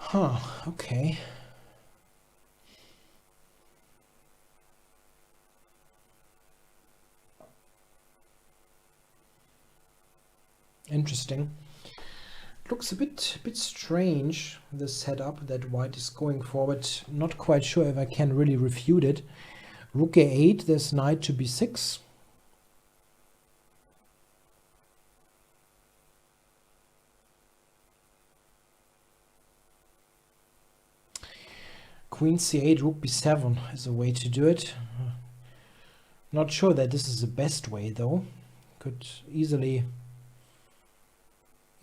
Huh, okay. Interesting. Looks a bit strange, the setup that white is going for, but not quite sure if I can really refute it. Rook a8, there's knight to b6. Queen c8, rook b7 is a way to do it. Not sure that this is the best way though. Could easily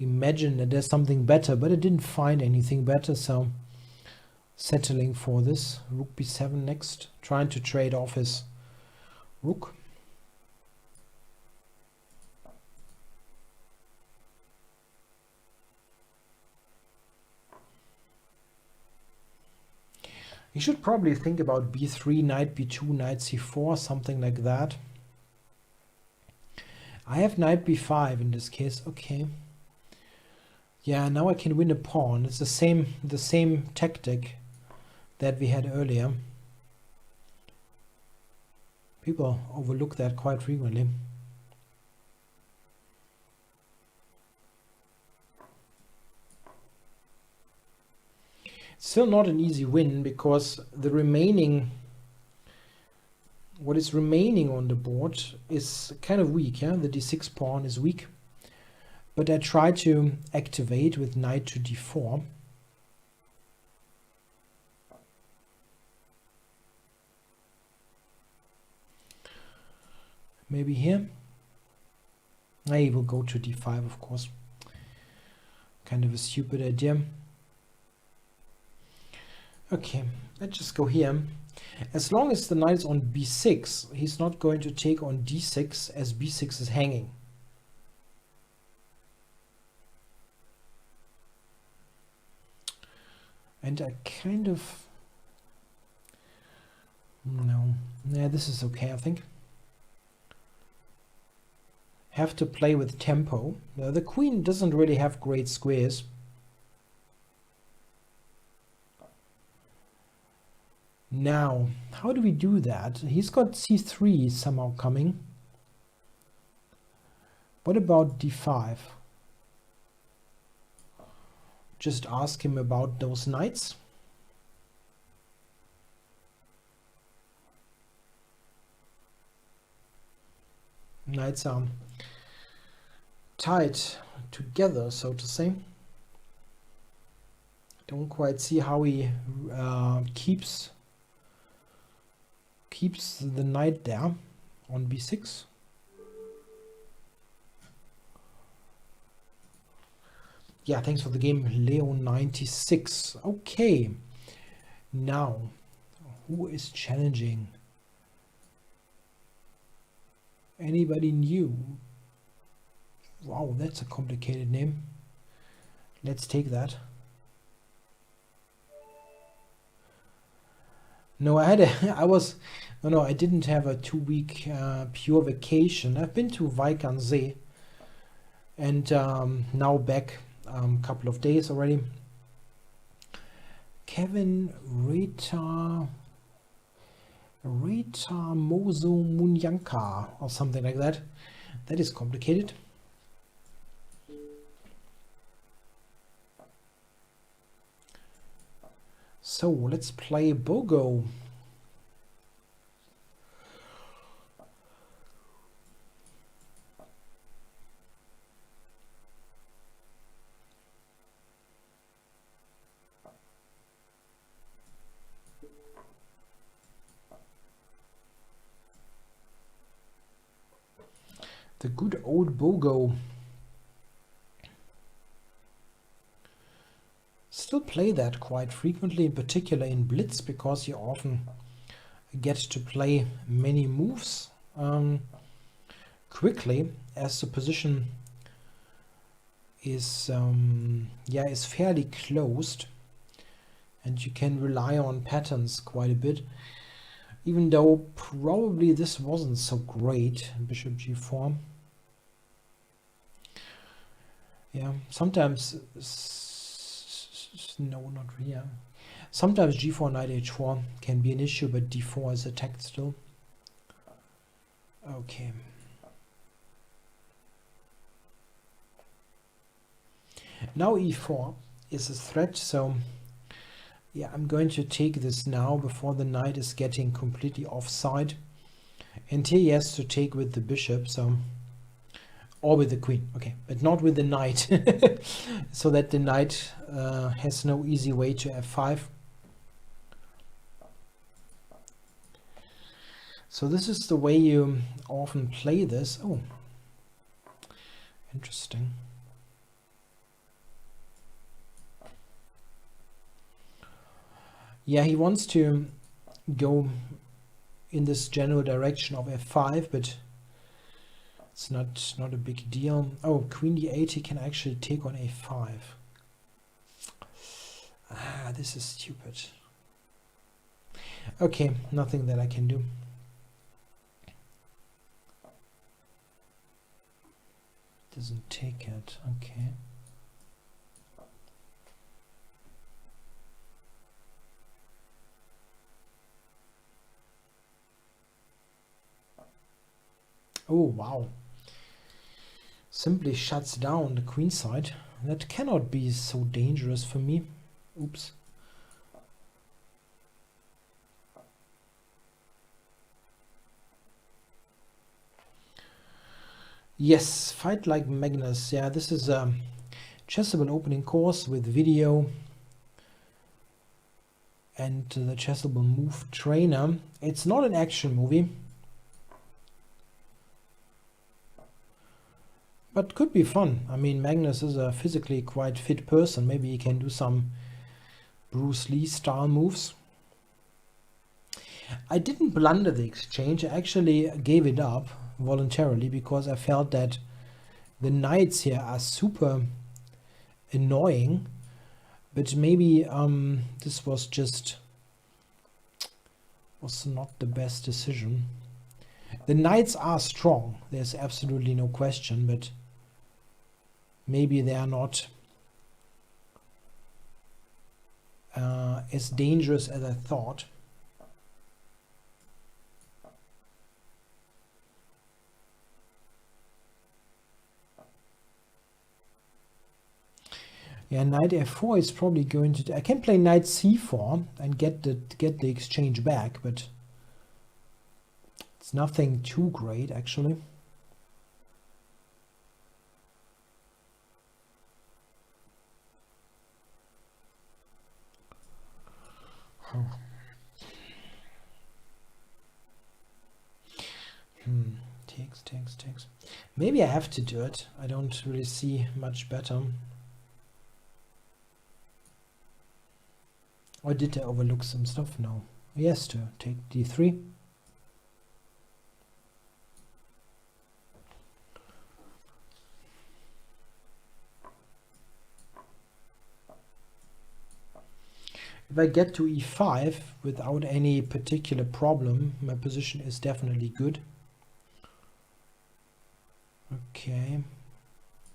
imagine that there's something better, but I didn't find anything better, so settling for this. Rook b7 next, trying to trade off his rook. You should probably think about b3, knight b2, knight c4, something like that. I have knight b5 in this case. Okay. Yeah, now I can win a pawn. It's the same tactic that we had earlier. People overlook that quite frequently. Still not an easy win, because the what is remaining on the board is kind of weak. Yeah, the d6 pawn is weak, but I try to activate with knight to d4. Maybe here. I will go to d5, of course. Kind of a stupid idea. Okay, let's just go here. As long as the knight is on b6, he's not going to take on d6, as b6 is hanging. And I kind of... No. Yeah, this is okay, I think. Have to play with tempo. The queen doesn't really have great squares. Now, how do we do that? He's got c3 somehow coming. What about d5? Just ask him about those knights. Knights are tied together, so to say. Don't quite see how he keeps the knight there on b6. Yeah, thanks for the game, Leo96. Okay, now who is challenging? Anybody new? Wow, that's a complicated name. Let's take that. No, I didn't have a 2-week pure vacation. I've been to Weikernsee and now back a couple of days already. Kevin Rita Mozo Munyanka or something like that. That is complicated. So let's play Bogo. The good old Bogo. Still play that quite frequently, in particular in Blitz, because you often get to play many moves quickly, as the position is fairly closed, and you can rely on patterns quite a bit. Even though probably this wasn't so great, Bishop g4. Yeah, sometimes. No, not really. Yeah. Sometimes g4, knight h4 can be an issue, but d4 is attacked still. Okay. Now e4 is a threat, so yeah, I'm going to take this now before the knight is getting completely offside. And here he has to take with the bishop, so... Or with the queen, okay, but not with the knight, so that the knight has no easy way to f5. So this is the way you often play this. Oh, interesting. Yeah, he wants to go in this general direction of f5, but it's not a big deal. Oh, queen d8, he can actually take on a5. Ah, this is stupid. Okay, nothing that I can do. Doesn't take it, okay. Oh, wow. Simply shuts down the queen side. That cannot be so dangerous for me. Oops. Yes, fight like Magnus. Yeah, this is a Chessable opening course with video and the Chessable move trainer. It's not an action movie, but could be fun. I mean, Magnus is a physically quite fit person. Maybe he can do some Bruce Lee style moves. I didn't blunder the exchange. I actually gave it up voluntarily because I felt that the knights here are super annoying. But maybe this was not the best decision. The knights are strong, there's absolutely no question, but maybe they are not as dangerous as I thought. Yeah, knight f4 is probably going to... I can play knight c4 and get the exchange back, but it's nothing too great, actually. Takes. Maybe I have to do it. I don't really see much better. Or did I overlook some stuff? No. Yes, to take d3. If I get to e5 without any particular problem, my position is definitely good. Okay.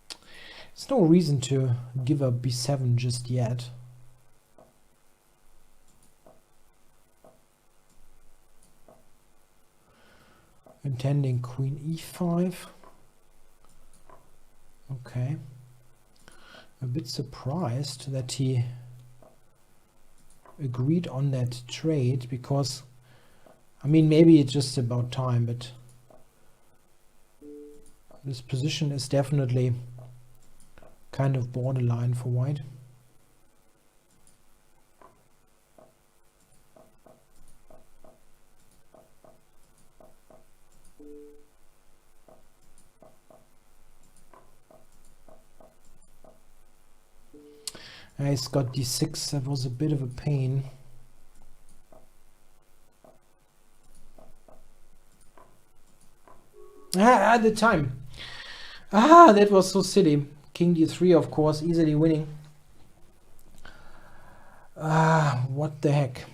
There's no reason to give up b7 just yet. Intending queen e5. Okay. A bit surprised that he agreed on that trade, because I mean, maybe it's just about time, but this position is definitely kind of borderline for white. He's got d6, that was a bit of a pain. At the time. That was so silly. King d3, of course, easily winning. What the heck.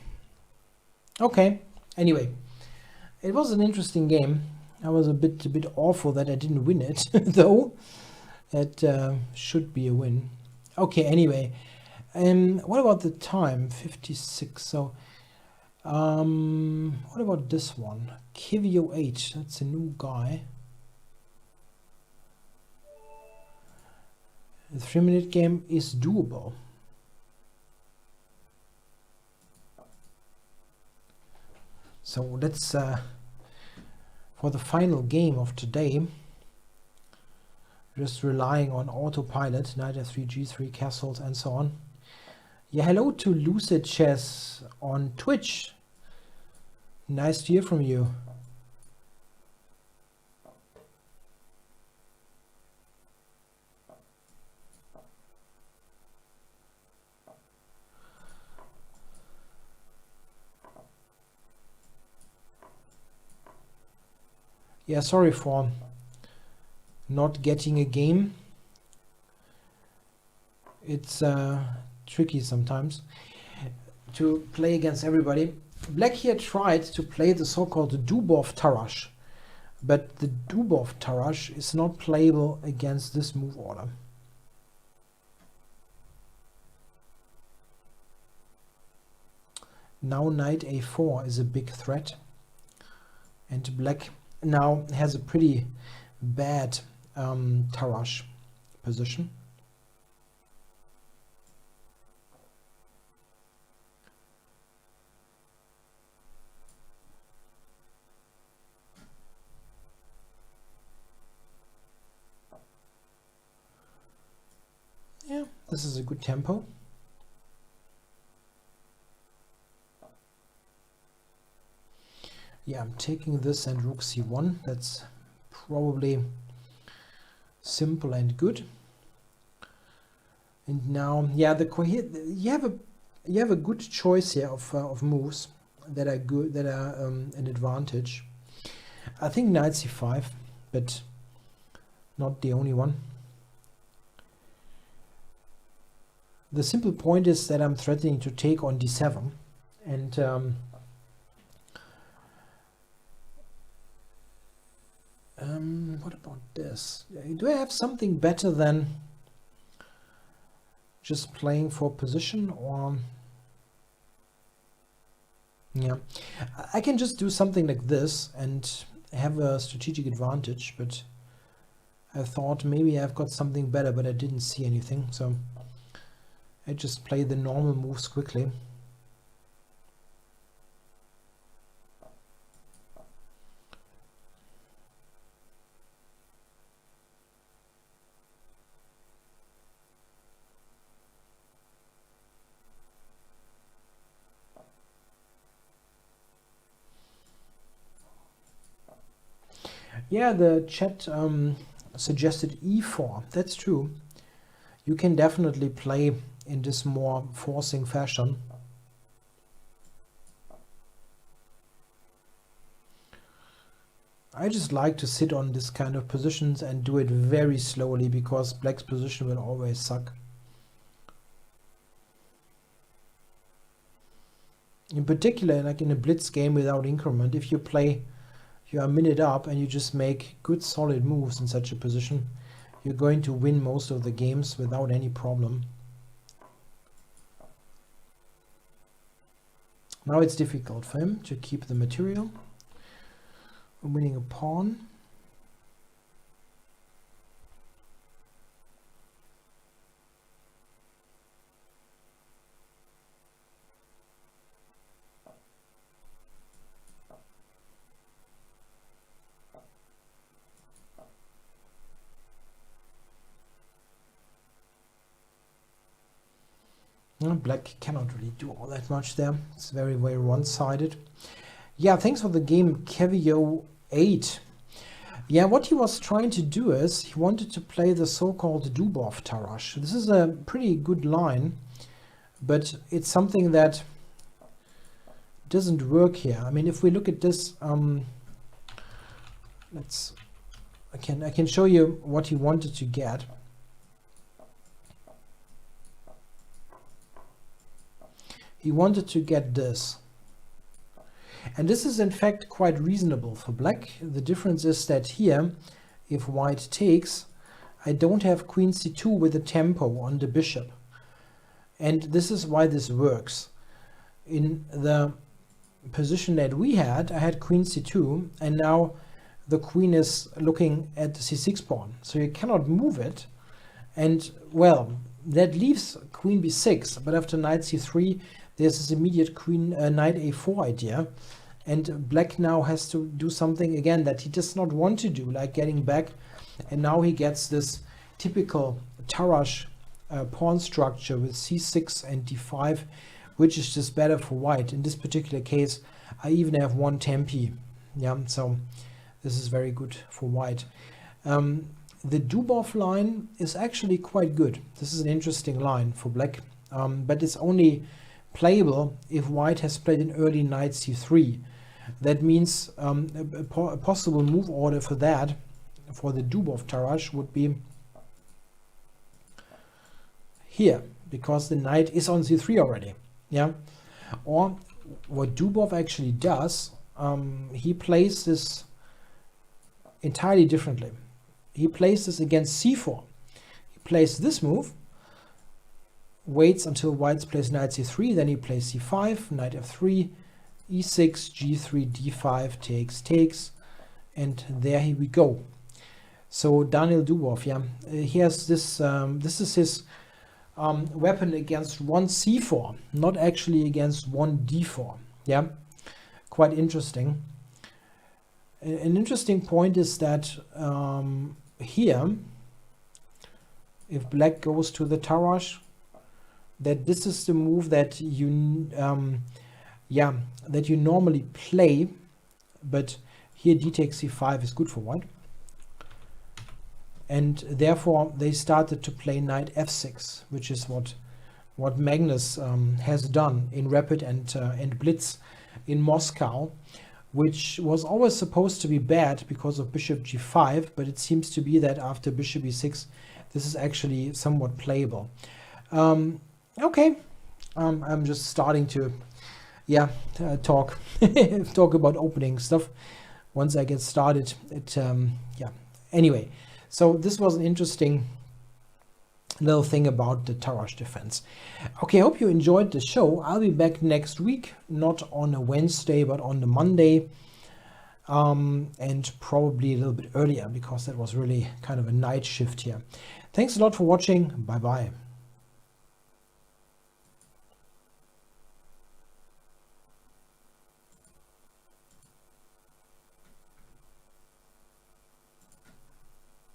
Okay, anyway. It was an interesting game. I was a bit awful that I didn't win it, though. That should be a win. Okay, anyway. What about the time? 56. So, what about this one? Kivio 8. That's a new guy. The 3-minute game is doable. So let's for the final game of today, just relying on autopilot, knight f3, g3, castles, and so on. Yeah, hello to Lucid Chess on Twitch. Nice to hear from you. Yeah, sorry for not getting a game. It's tricky sometimes to play against everybody. Black here tried to play the so-called Dubov-Tarrasch, but the Dubov-Tarrasch is not playable against this move order. Now knight a4 is a big threat, and black now has a pretty bad Tarrasch position. Yeah, this is a good tempo. Yeah, I'm taking this and rook c1. That's probably simple and good. And now, yeah, you have a good choice here of moves that are good, that are an advantage. I think knight c5, but not the only one. the simple point is that I'm threatening to take on d7, and what about this? Do I have something better than just playing for position? Or yeah, I can just do something like this and have a strategic advantage, but I thought maybe I've got something better, but I didn't see anything, so I just play the normal moves quickly. Yeah, the chat suggested e4. That's true. You can definitely play in this more forcing fashion. I just like to sit on this kind of positions and do it very slowly, because black's position will always suck. In particular, like in a blitz game without increment, if you play, you are a minute up and you just make good solid moves in such a position, you're going to win most of the games without any problem. Now it's difficult for him to keep the material. I'm winning a pawn. Black cannot really do all that much there. It's very, very one-sided. Yeah, thanks for the game, Kevio8. Yeah, what he was trying to do is he wanted to play the so-called Dubov Tarrasch. This is a pretty good line, but it's something that doesn't work here. I mean, if we look at this, I can show you what he wanted to get. He wanted to get this. And this is in fact quite reasonable for black. The difference is that here, if white takes, I don't have queen c2 with a tempo on the bishop. And this is why this works. In the position that we had, I had queen c2, and now the queen is looking at the c6 pawn. So you cannot move it. And well, that leaves queen b6, but after knight c3, there's this immediate queen knight a4 idea, and black now has to do something again that he does not want to do, like getting back, and now he gets this typical Tarrasch pawn structure with c6 and d5, which is just better for white. In this particular case, I even have one tempi. Yeah, so this is very good for white. The Dubov line is actually quite good. This is an interesting line for black, but it's only playable if white has played an early knight c3. That means a possible move order for that, for the Dubov Tarrasch, would be here, because the knight is on c3 already. Yeah. Or what Dubov actually does, he plays this entirely differently. He plays this against c4. He plays this move, waits until white plays knight c3, then he plays c5, knight f3, e6, g3, d5, takes, and there we go. So Daniel Dubov, yeah, he has this, this is his weapon against one c4, not actually against one d4. Yeah, quite interesting. An interesting point is that here, if black goes to the Tarrasch, that this is the move that you that you normally play, but here d takes c5 is good for white, and therefore they started to play knight f6, which is what Magnus has done in Rapid and Blitz in Moscow, which was always supposed to be bad because of bishop g5, but it seems to be that after bishop e6 this is actually somewhat playable. Okay, I'm just starting to, yeah, talk about opening stuff. Once I get started, yeah. Anyway, so this was an interesting little thing about the Tarrasch defense. Okay, I hope you enjoyed the show. I'll be back next week, not on a Wednesday, but on the Monday. And probably a little bit earlier, because that was really kind of a night shift here. Thanks a lot for watching. Bye bye.